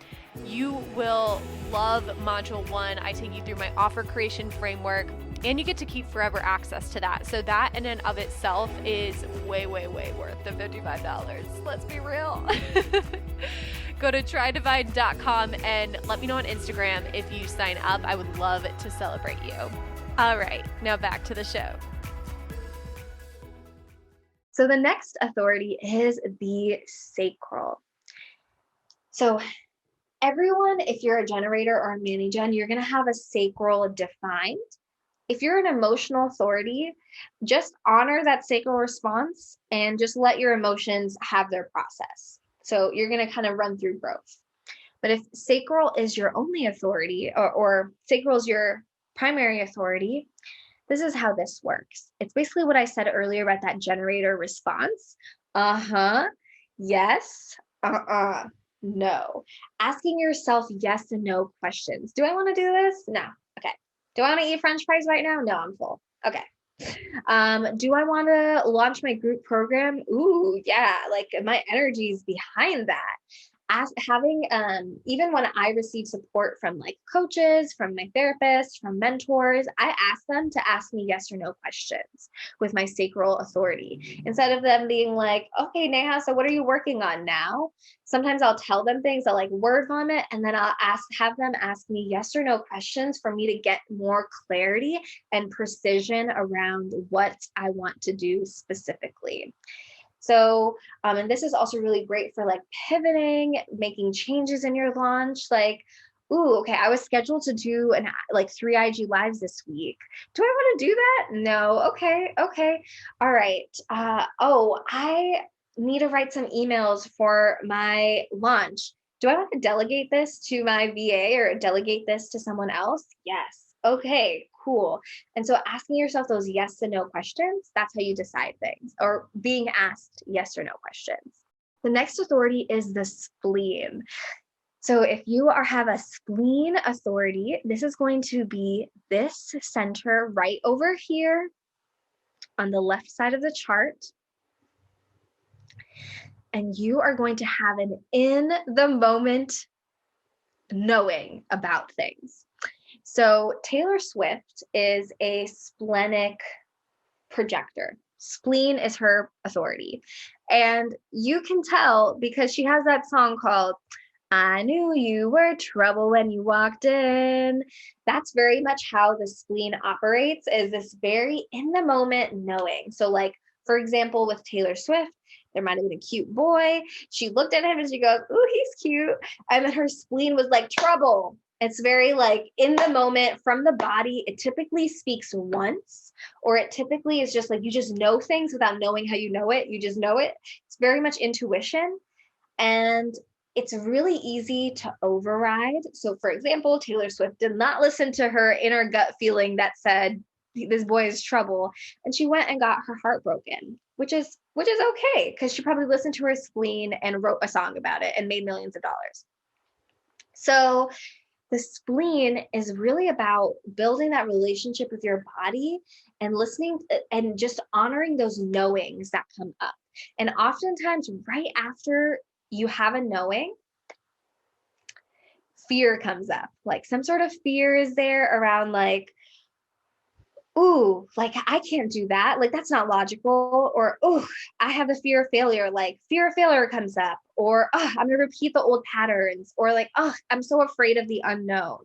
You will love Module 1. I take you through my offer creation framework, and you get to keep forever access to that. So that in and of itself is way, way, way worth the $55. Let's be real. Go to trydivine.com and let me know on Instagram if you sign up. I would love to celebrate you. All right, now back to the show. So the next authority is the sacral. So everyone, if you're a generator or a mani-gen, you're going to have a sacral defined. If you're an emotional authority, just honor that sacral response and just let your emotions have their process. So you're going to kind of run through growth. But if sacral is your only authority, or sacral is your primary authority, this is how this works. It's basically what I said earlier about that generator response. Yes, no. Asking yourself yes and no questions. Do I want to do this? No. Okay. Do I want to eat French fries right now? No, I'm full. Okay. Do I want to launch my group program? Ooh, yeah. Like my energy is behind that. having even when I receive support from like coaches, from my therapists, from mentors, I ask them to ask me yes or no questions with my sacral authority instead of them being like, okay, Neha, so what are you working on now? Sometimes I'll tell them things, I'll like word vomit, and then I'll have them ask me yes or no questions for me to get more clarity and precision around what I want to do specifically. So, and this is also really great for like pivoting, making changes in your launch. Like, ooh, okay, I was scheduled to do like 3 IG lives this week. Do I want to do that? No. Okay. All right. Oh, I need to write some emails for my launch. Do I want to delegate this to my VA or delegate this to someone else? Yes. Okay, cool. And so asking yourself those yes and no questions, that's how you decide things, or being asked yes or no questions. The next authority is the spleen. So if you have a spleen authority, this is going to be this center right over here on the left side of the chart. And you are going to have an in the moment knowing about things. So Taylor Swift is a splenic projector. Spleen is her authority. And you can tell because she has that song called I Knew You Were Trouble When You Walked In. That's very much how the spleen operates, is this very in the moment knowing. So like, for example, with Taylor Swift, there might have been a cute boy. She looked at him and she goes, ooh, he's cute. And then her spleen was like, trouble. It's very like in the moment from the body. It typically speaks once, or it typically is just like you just know things without knowing how you know it. You just know it. It's very much intuition. And it's really easy to override. So, for example, Taylor Swift did not listen to her inner gut feeling that said, this boy is trouble. And she went and got her heart broken, which is okay, because she probably listened to her spleen and wrote a song about it and made millions of dollars. So the spleen is really about building that relationship with your body and listening and just honoring those knowings that come up. And oftentimes, right after you have a knowing, fear comes up. Like some sort of fear is there around like, ooh, like I can't do that. Like that's not logical. Or, ooh, I have a fear of failure. Like fear of failure comes up. Or, oh, I'm going to repeat the old patterns. Or like, oh, I'm so afraid of the unknown.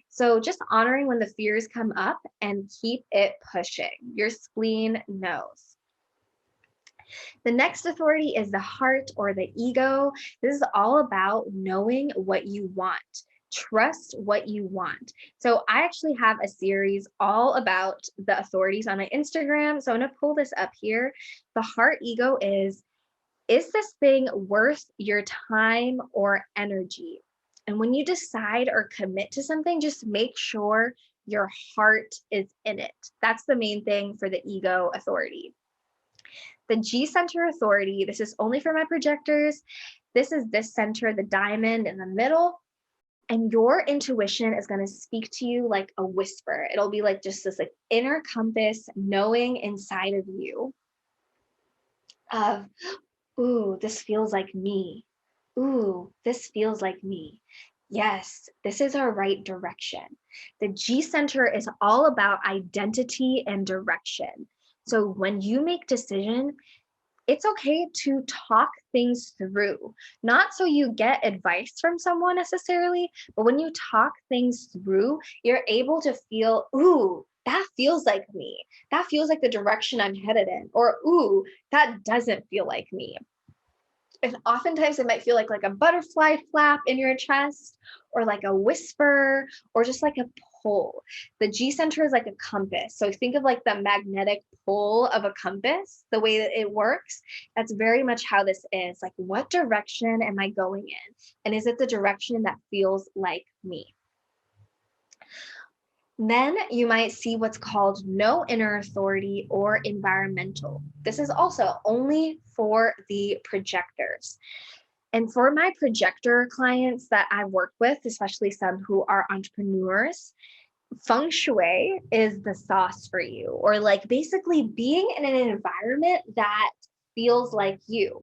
So just honoring when the fears come up and keep it pushing. Your spleen knows. The next authority is the heart or the ego. This is all about knowing what you want. Trust what you want. So I actually have a series all about the authorities on my Instagram. So I'm going to pull this up here. The heart ego is this thing worth your time or energy? And when you decide or commit to something, just make sure your heart is in it. That's the main thing for the ego authority. The G center authority, this is only for my projectors. This is this center, the diamond in the middle. And your intuition is going to speak to you like a whisper. It'll be like just this like inner compass knowing inside of you of, ooh, this feels like me. Ooh, this feels like me. Yes, this is our right direction. The G center is all about identity and direction. So when you make decision, it's okay to talk things through, not so you get advice from someone necessarily, but when you talk things through, you're able to feel, ooh, that feels like me. That feels like the direction I'm headed in. Or, ooh, that doesn't feel like me. And oftentimes it might feel like a butterfly flap in your chest, or like a whisper, or just like a pull. The G center is like a compass. So think of like the magnetic pull of a compass, the way that it works. That's very much how this is. Like, what direction am I going in? And is it the direction that feels like me? Then you might see what's called no inner authority or environmental. This is also only for the projectors. And for my projector clients that I work with, especially some who are entrepreneurs, feng shui is the sauce for you, or like basically being in an environment that feels like you.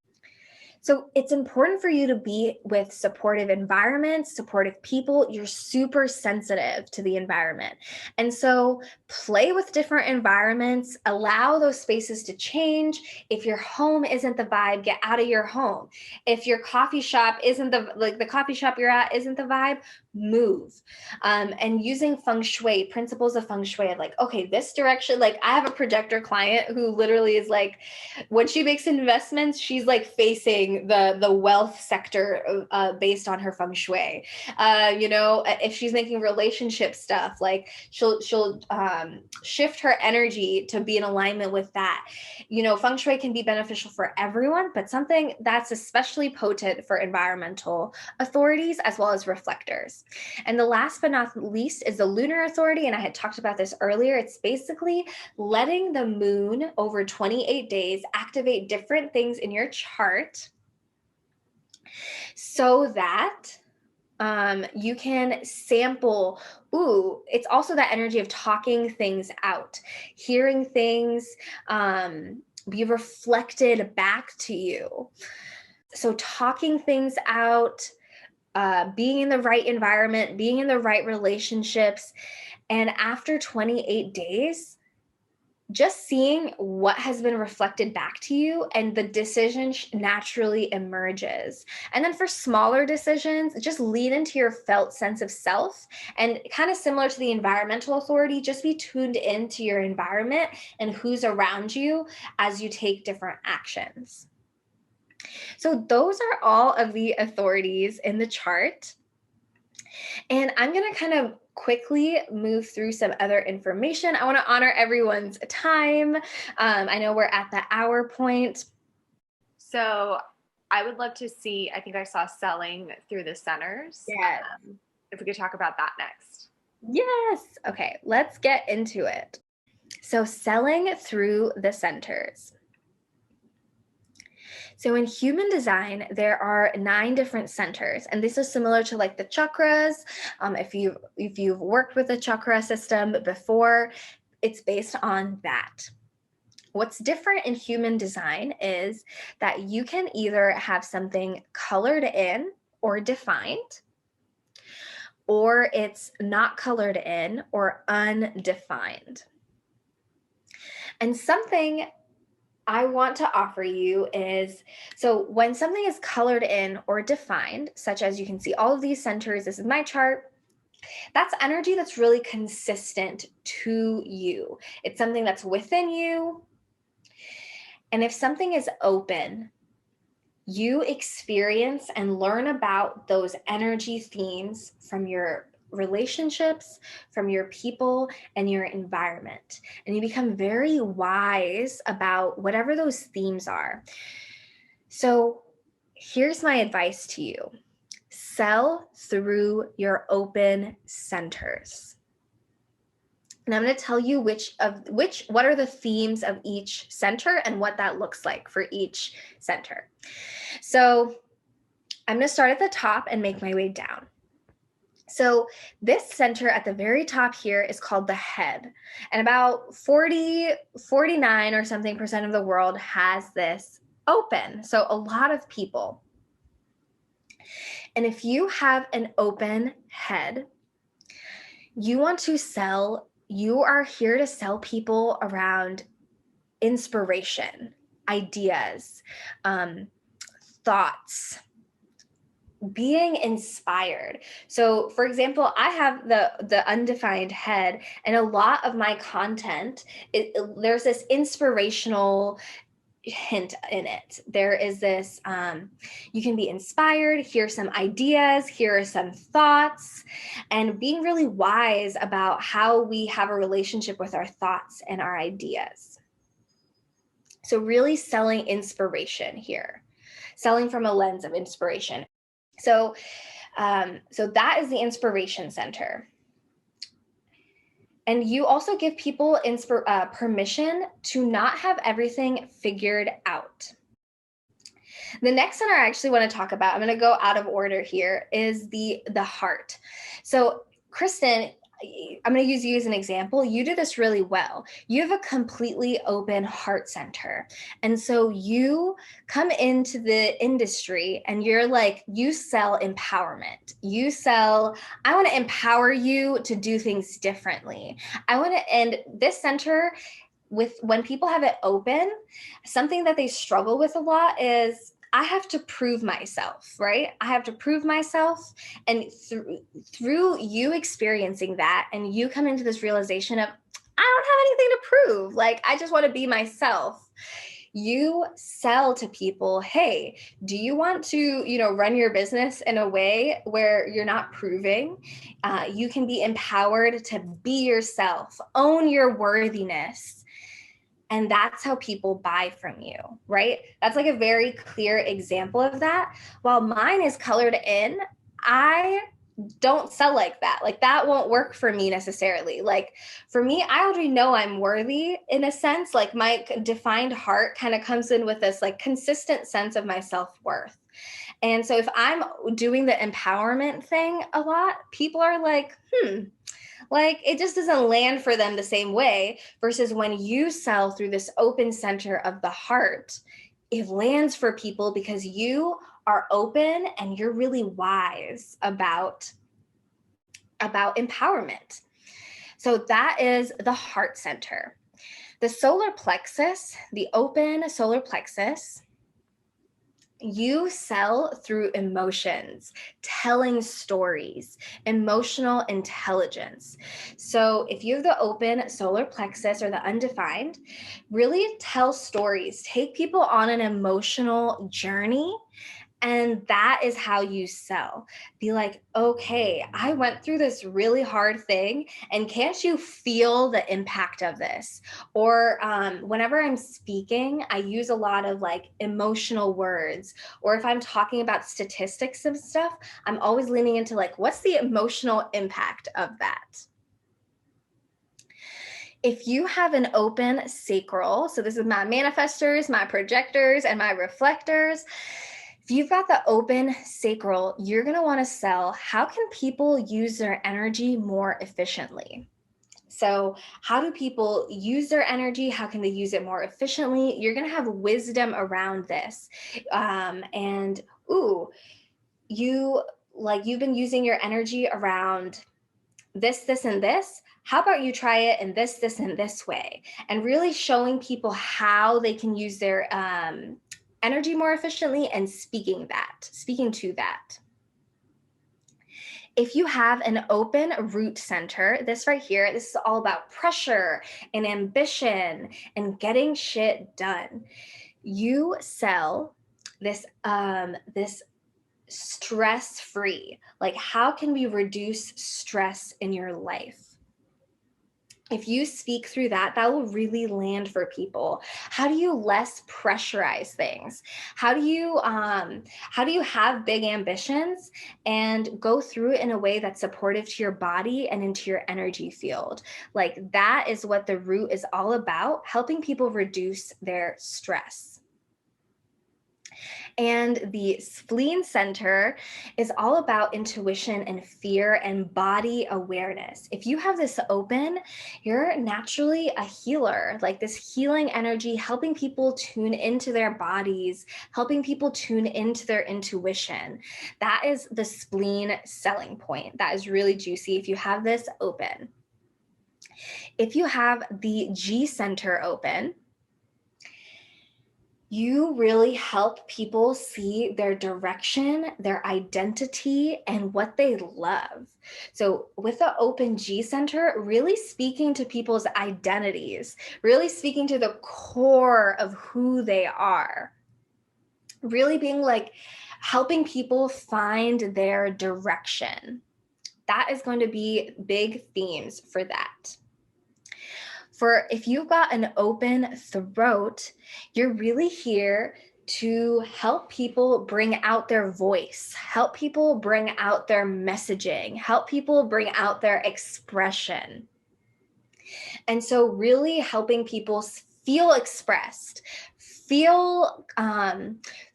So it's important for you to be with supportive environments, supportive people. You're super sensitive to the environment. And so play with different environments, allow those spaces to change. If your home isn't the vibe, get out of your home. If your coffee shop isn't the coffee shop you're at isn't the vibe, move. And using feng shui, principles of feng shui of like, okay, this direction, like I have a projector client who literally is like, when she makes investments, she's like facing the wealth sector based on her feng shui. If she's making relationship stuff, like she'll shift her energy to be in alignment with that. Feng shui can be beneficial for everyone, but something that's especially potent for environmental authorities as well as reflectors. And the last but not least is the lunar authority. And I had talked about this earlier. It's basically letting the moon over 28 days activate different things in your chart so that you can sample. It's also that energy of talking things out, hearing things be reflected back to you. So talking things out, being in the right environment, being in the right relationships. And after 28 days, just seeing what has been reflected back to you and the decision naturally emerges. And then for smaller decisions, just lean into your felt sense of self, and kind of similar to the environmental authority, just be tuned into your environment and who's around you as you take different actions. So those are all of the authorities in the chart. And I'm going to kind of quickly move through some other information. I want to honor everyone's time. I know we're at the hour point. So I would love to see, I think I saw selling through the centers. Yes. If we could talk about that next. Yes. Okay, let's get into it. So selling through the centers. So in human design, there are 9 different centers, and this is similar to like the chakras. If you've worked with the chakra system before, it's based on that. What's different in human design is that you can either have something colored in or defined, or it's not colored in or undefined. And something I want to offer you is, so when something is colored in or defined, such as you can see all of these centers, this is my chart, that's energy that's really consistent to you. It's something that's within you. And if something is open, you experience and learn about those energy themes from your relationships, from your people, and your environment. And you become very wise about whatever those themes are. So here's my advice to you. Sell through your open centers. And I'm going to tell you what are the themes of each center and what that looks like for each center. So I'm going to start at the top and make my way down. So this center at the very top here is called the head. And about 49 or something percent of the world has this open. So a lot of people. And if you have an open head, you are here to sell people around inspiration, ideas, thoughts, being inspired. So for example, I have the undefined head, and a lot of my content, there's this inspirational hint in it. There is this, you can be inspired, hear some ideas, here are some thoughts, and being really wise about how we have a relationship with our thoughts and our ideas. So really selling inspiration here, selling from a lens of inspiration. So that is the inspiration center. And you also give people permission to not have everything figured out. The next center I actually want to talk about, I'm going to go out of order here, is the heart. So Kristen, I'm going to use you as an example. You do this really well. You have a completely open heart center. And so you come into the industry and you're like, you sell empowerment. You sell, I want to empower you to do things differently. And this center, with when people have it open, something that they struggle with a lot is I have to prove myself, right? I have to prove myself. And through you experiencing that and you come into this realization of, I don't have anything to prove. Like, I just want to be myself. You sell to people, hey, do you want to, run your business in a way where you're not proving? You can be empowered to be yourself, own your worthiness. And that's how people buy from you, right? That's like a very clear example of that. While mine is colored in, I don't sell like that. Like, that won't work for me necessarily. Like, for me, I already know I'm worthy in a sense. Like, my defined heart kind of comes in with this like consistent sense of my self-worth. And so if I'm doing the empowerment thing a lot, people are like, like, it just doesn't land for them the same way, versus when you sell through this open center of the heart, it lands for people because you are open and you're really wise about empowerment. So that is the heart center. The solar plexus, the open solar plexus, you sell through emotions, telling stories, emotional intelligence. So if you have the open solar plexus or the undefined, really tell stories, take people on an emotional journey. And that is how you sell. Be like, okay, I went through this really hard thing, and can't you feel the impact of this? Or whenever I'm speaking, I use a lot of like emotional words. Or if I'm talking about statistics and stuff, I'm always leaning into like, what's the emotional impact of that? If you have an open sacral, so this is my manifestors, my projectors, and my reflectors. If you've got the open sacral, you're going to want to sell, how can people use their energy more efficiently? So how do people use their energy? How can they use it more efficiently? You're going to have wisdom around this. You've been using your energy around this, and this. How about you try it in this, and this way? And really showing people how they can use their energy more efficiently and speaking to that. If you have an open root center, this right here, this is all about pressure and ambition and getting shit done. You sell this stress-free. Like, how can we reduce stress in your life? If you speak through that, that will really land for people. How do you less pressurize things? How do you have big ambitions and go through it in a way that's supportive to your body and into your energy field? Like, that is what the root is all about, helping people reduce their stress. And the spleen center is all about intuition and fear and body awareness. If you have this open, you're naturally a healer, like this healing energy, helping people tune into their bodies, helping people tune into their intuition. That is the spleen selling point. That is really juicy if you have this open. If you have the G center open, you really help people see their direction, their identity, and what they love. So with the open G center, really speaking to people's identities, really speaking to the core of who they are, really being like helping people find their direction. That is going to be big themes for that. For if you've got an open throat, you're really here to help people bring out their voice, help people bring out their messaging, help people bring out their expression. And so really helping people feel expressed, feel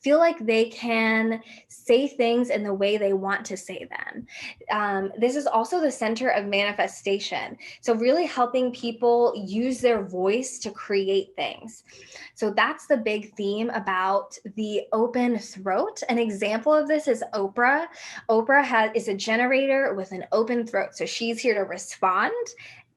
like they can say things in the way they want to say them. This is also the center of manifestation. So really helping people use their voice to create things. So that's the big theme about the open throat. An example of this is Oprah. Oprah is a generator with an open throat. So she's here to respond,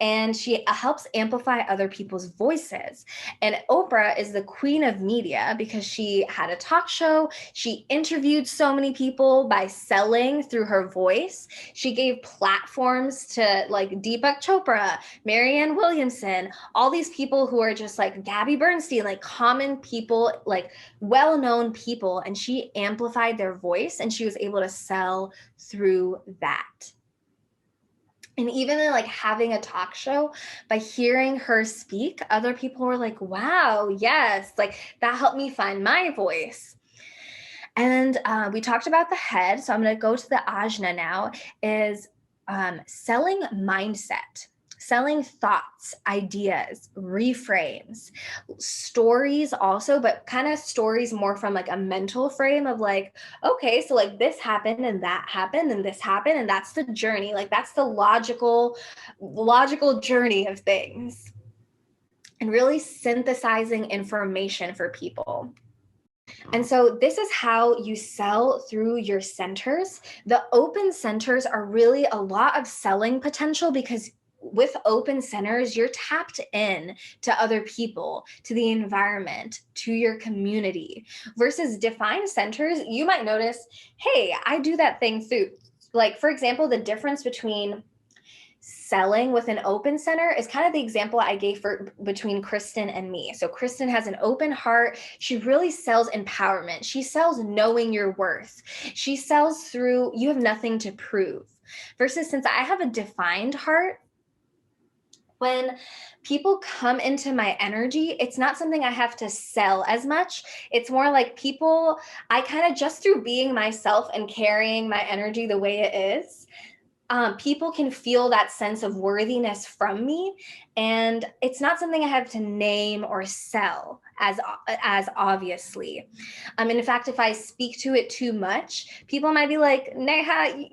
and she helps amplify other people's voices. And Oprah is the queen of media because she had a talk show. She interviewed so many people by selling through her voice. She gave platforms to like Deepak Chopra, Marianne Williamson, all these people who are just like Gabby Bernstein, like common people, like well-known people. And she amplified their voice, and she was able to sell through that. And even in like having a talk show, by hearing her speak, other people were like, wow, yes, like that helped me find my voice. And we talked about the head. So I'm going to go to the ajna now, is selling mindset. Selling thoughts, ideas, reframes, stories also, but kind of stories more from like a mental frame of like, okay, so like this happened and that happened and this happened, and that's the journey. Like that's the logical journey of things. And really synthesizing information for people. And so this is how you sell through your centers. The open centers are really a lot of selling potential, because with open centers, you're tapped in to other people, to the environment, to your community. Versus defined centers, you might notice, hey, I do that thing through, like, for example, the difference between selling with an open center is kind of the example I gave for between Kristen and me. So Kristen has an open heart. She really sells empowerment. She sells knowing your worth. She sells through you have nothing to prove. Versus since I have a defined heart, when people come into my energy, it's not something I have to sell as much. It's more like people, I kind of just through being myself and carrying my energy the way it is, people can feel that sense of worthiness from me. And it's not something I have to name or sell as obviously. In fact, if I speak to it too much, people might be like, Neha,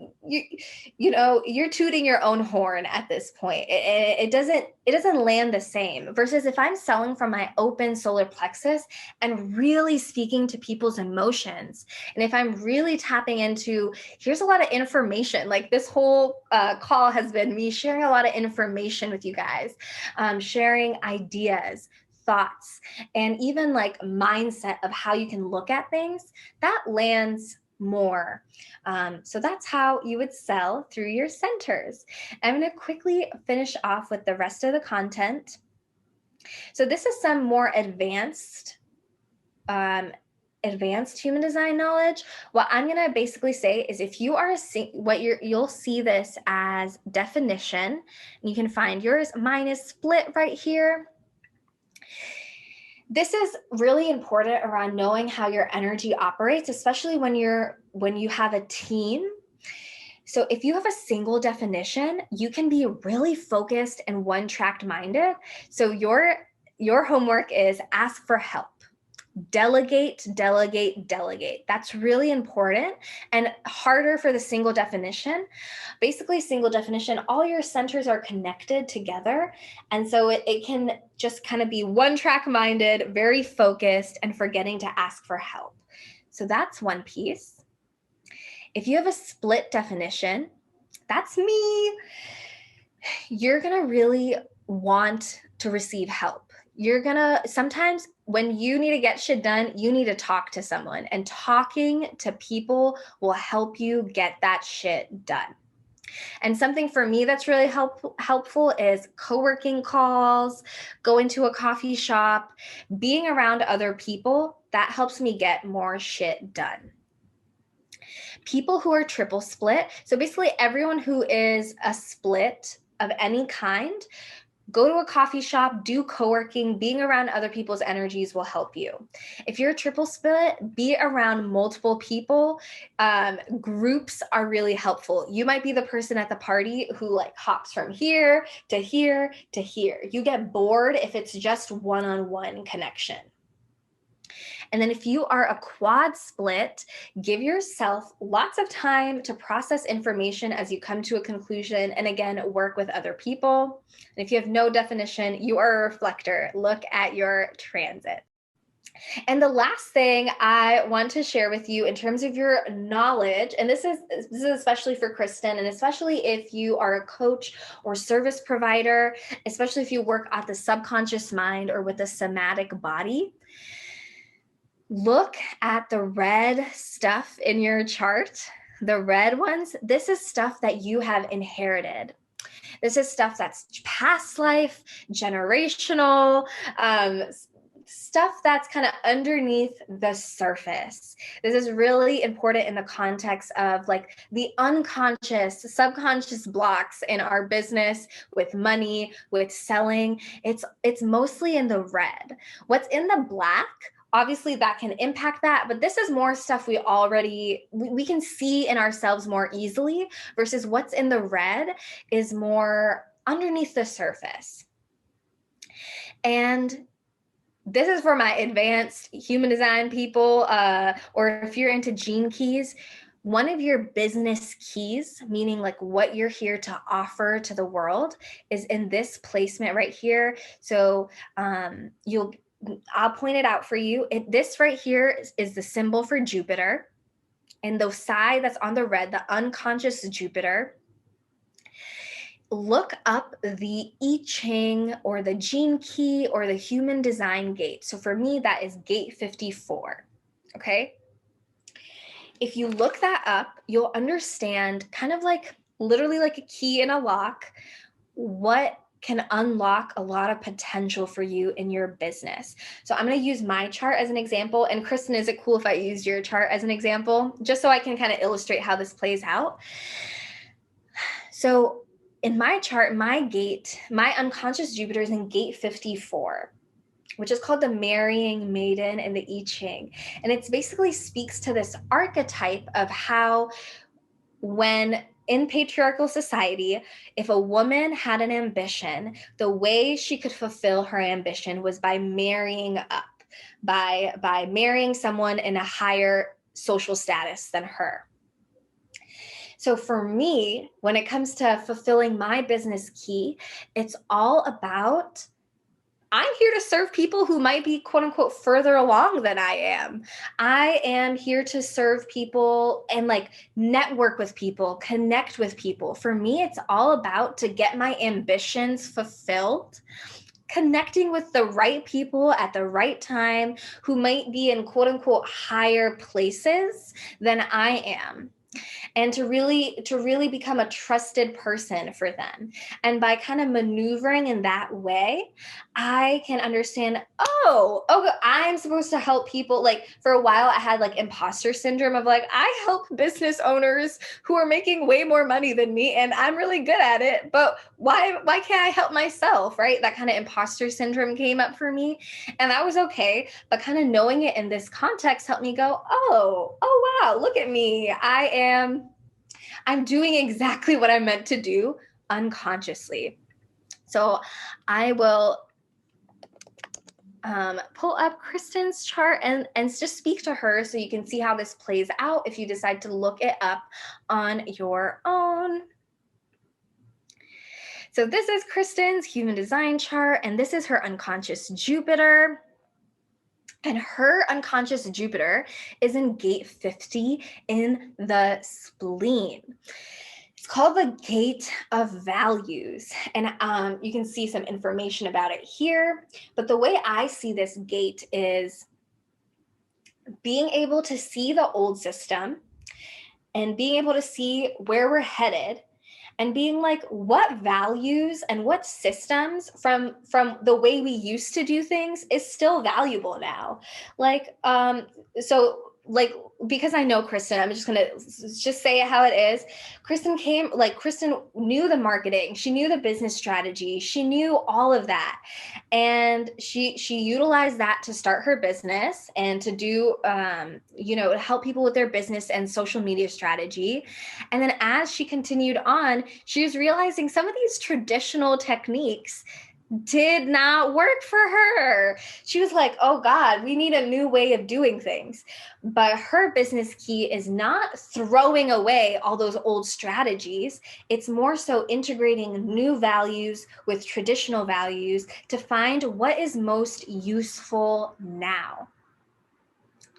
you're tooting your own horn at this point. It doesn't land the same. Versus if I'm selling from my open solar plexus and really speaking to people's emotions, and if I'm really tapping into, here's a lot of information, like this whole call has been me sharing a lot of information with you guys, sharing ideas, thoughts, and even like mindset of how you can look at things, that lands more. So that's how you would sell through your centers. I'm going to quickly finish off with the rest of the content. So this is some more advanced human design knowledge. What I'm going to basically say is, if you are you'll see this as definition. You can find yours. Mine is split right here. This is really important around knowing how your energy operates, especially when you have a team. So if you have a single definition, you can be really focused and one-track minded. So your homework is ask for help. Delegate, delegate, delegate. That's really important, and harder for the single definition. Basically, single definition, all your centers are connected together. And so it can just kind of be one-track minded, very focused, and forgetting to ask for help. So that's one piece. If you have a split definition, that's me, you're going to really want to receive help. Sometimes when you need to get shit done, you need to talk to someone, and talking to people will help you get that shit done. And something for me that's really helpful is co-working calls, going to a coffee shop, being around other people. That helps me get more shit done. People who are triple split, so basically everyone who is a split of any kind, go to a coffee shop, do co-working, being around other people's energies will help you. If you're a triple split, be around multiple people. Groups are really helpful. You might be the person at the party who like hops from here to here to here. You get bored if it's just one-on-one connection. And then if you are a quad split, give yourself lots of time to process information as you come to a conclusion. And again, work with other people. And if you have no definition, you are a reflector. Look at your transit. And the last thing I want to share with you in terms of your knowledge, and this is especially for Kristen, and especially if you are a coach or service provider, especially if you work at the subconscious mind or with the somatic body, look at the red stuff in your chart. The red ones, this is stuff that you have inherited. This is stuff that's past life, generational, stuff that's kind of underneath the surface. This is really important in the context of like the unconscious, subconscious blocks in our business with money, with selling. It's mostly in the red. What's in the black, obviously that can impact that, but this is more stuff we can see in ourselves more easily, versus what's in the red is more underneath the surface. And this is for my advanced human design people, or if you're into gene keys, one of your business keys, meaning like what you're here to offer to the world, is in this placement right here. So I'll point it out for you. This right here is the symbol for Jupiter. And the side that's on the red, the unconscious Jupiter, look up the I Ching or the gene key or the human design gate. So for me, that is gate 54. Okay. If you look that up, you'll understand, kind of like literally like a key in a lock, what can unlock a lot of potential for you in your business. So I'm going to use my chart as an example. And Kristen, is it cool if I use your chart as an example, just so I can kind of illustrate how this plays out? So in my chart, my unconscious Jupiter is in gate 54, which is called the marrying maiden in the I Ching. And it basically speaks to this archetype of how, when in patriarchal society, if a woman had an ambition, the way she could fulfill her ambition was by marrying up, by marrying someone in a higher social status than her. So for me, when it comes to fulfilling my business key, it's all about, I'm here to serve people who might be quote unquote further along than I am. I am here to serve people and like network with people, connect with people. For me, it's all about to get my ambitions fulfilled, connecting with the right people at the right time who might be in quote unquote higher places than I am. And to really become a trusted person for them. And by kind of maneuvering in that way, I can understand, I'm supposed to help people. Like for a while, I had like imposter syndrome of like, I help business owners who are making way more money than me and I'm really good at it, but why can't I help myself, right? That kind of imposter syndrome came up for me, and that was okay. But kind of knowing it in this context helped me go, oh wow, look at me. I'm doing exactly what I'm meant to do unconsciously. So I will pull up Kristen's chart and just speak to her so you can see how this plays out if you decide to look it up on your own. So this is Kristen's human design chart, and this is her unconscious Jupiter. And her unconscious Jupiter is in gate 50 in the spleen. It's called the gate of values. And you can see some information about it here. But the way I see this gate is being able to see the old system and being able to see where we're headed, and being like, what values and what systems from the way we used to do things is still valuable now. Like, so like, because I know Kristen, I'm just gonna just say it how it is. Kristen knew the marketing, she knew the business strategy, she knew all of that, and she utilized that to start her business and to do help people with their business and social media strategy. And then as she continued on, she was realizing some of these traditional techniques did not work for her. She was like, oh God, we need a new way of doing things. But her business key is not throwing away all those old strategies. It's more so integrating new values with traditional values to find what is most useful now.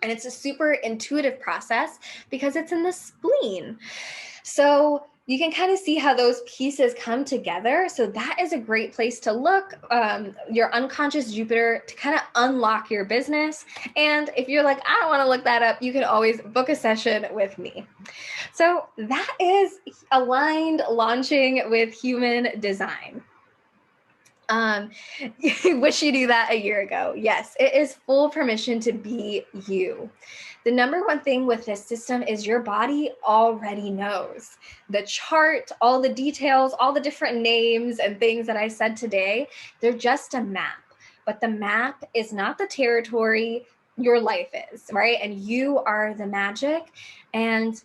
And it's a super intuitive process because it's in the spleen. So you can kind of see how those pieces come together. So that is a great place to look, your unconscious Jupiter, to kind of unlock your business. And if you're like, I don't want to look that up, you can always book a session with me. So that is aligned launching with human design. Wish you knew that a year ago. Yes, it is full permission to be you. The number one thing with this system is your body already knows. The chart, all the details, all the different names and things that I said today, they're just a map. But the map is not the territory, your life is, right? And you are the magic. And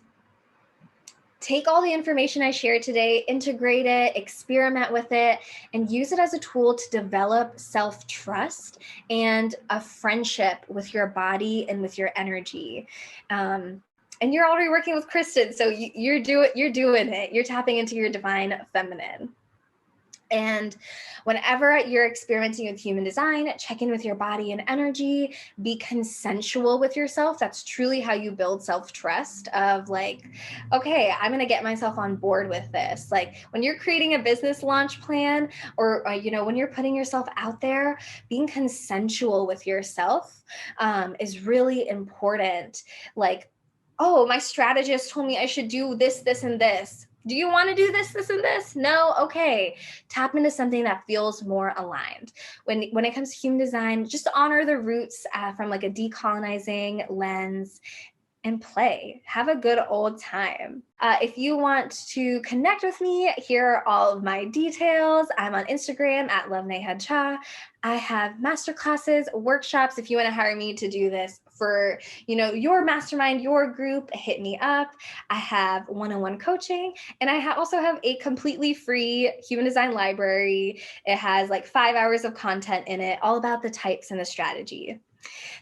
take all the information I shared today, integrate it, experiment with it, and use it as a tool to develop self-trust and a friendship with your body and with your energy. And you're already working with Kristen, so you're doing it. You're tapping into your divine feminine. And whenever you're experimenting with human design, check in with your body and energy, be consensual with yourself. That's truly how you build self-trust of like, okay, I'm going to get myself on board with this. Like when you're creating a business launch plan or when you're putting yourself out there, being consensual with yourself is really important. Like, oh, my strategist told me I should do this, this, and this. Do you want to do this, this, and this? No? Okay. Tap into something that feels more aligned. When it comes to human design, just honor the roots from like a decolonizing lens and play. Have a good old time. If you want to connect with me, here are all of my details. I'm on Instagram at Neha Jha. I have masterclasses, workshops. If you want to hire me to do this for, your mastermind, your group, hit me up. I have one-on-one coaching, and I also have a completely free human design library. It has like 5 hours of content in it, all about the types and the strategy.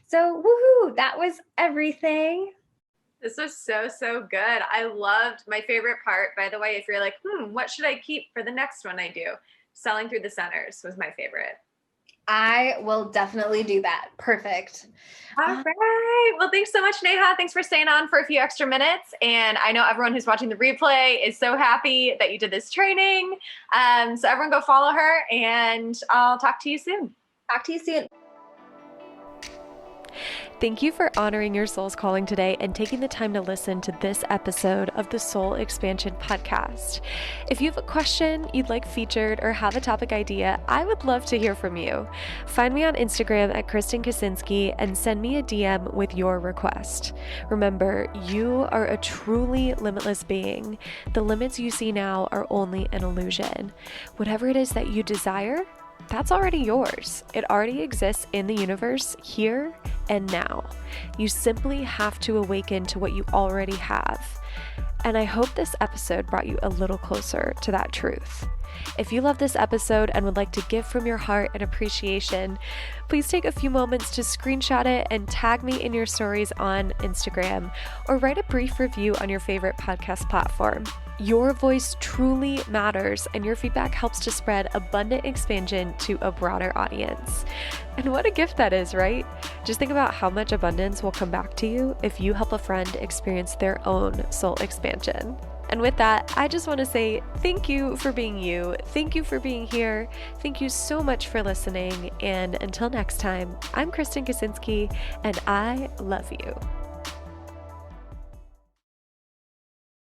So woohoo, that was everything. This was so, so good. I loved my favorite part, by the way, if you're like, what should I keep for the next one I do? Selling through the centers was my favorite. I will definitely do that. Perfect. All right. Well, thanks so much, Neha. Thanks for staying on for a few extra minutes. And I know everyone who's watching the replay is so happy that you did this training. So everyone go follow her, and I'll talk to you soon. Talk to you soon. Thank you for honoring your soul's calling today and taking the time to listen to this episode of the Soul Expansion Podcast. If you have a question you'd like featured or have a topic idea, I would love to hear from you. Find me on Instagram at Kristen Kaczynski and send me a DM with your request. Remember, you are a truly limitless being. The limits you see now are only an illusion. Whatever it is that you desire, that's already yours. It already exists in the universe here and now. You simply have to awaken to what you already have. And I hope this episode brought you a little closer to that truth. If you love this episode and would like to give from your heart and appreciation, please take a few moments to screenshot it and tag me in your stories on Instagram, or write a brief review on your favorite podcast platform. Your voice truly matters, and your feedback helps to spread abundant expansion to a broader audience. And what a gift that is, right? Just think about how much abundance will come back to you if you help a friend experience their own soul expansion. And with that, I just want to say thank you for being you. Thank you for being here. Thank you so much for listening. And until next time, I'm Kristen Kaczynski, and I love you.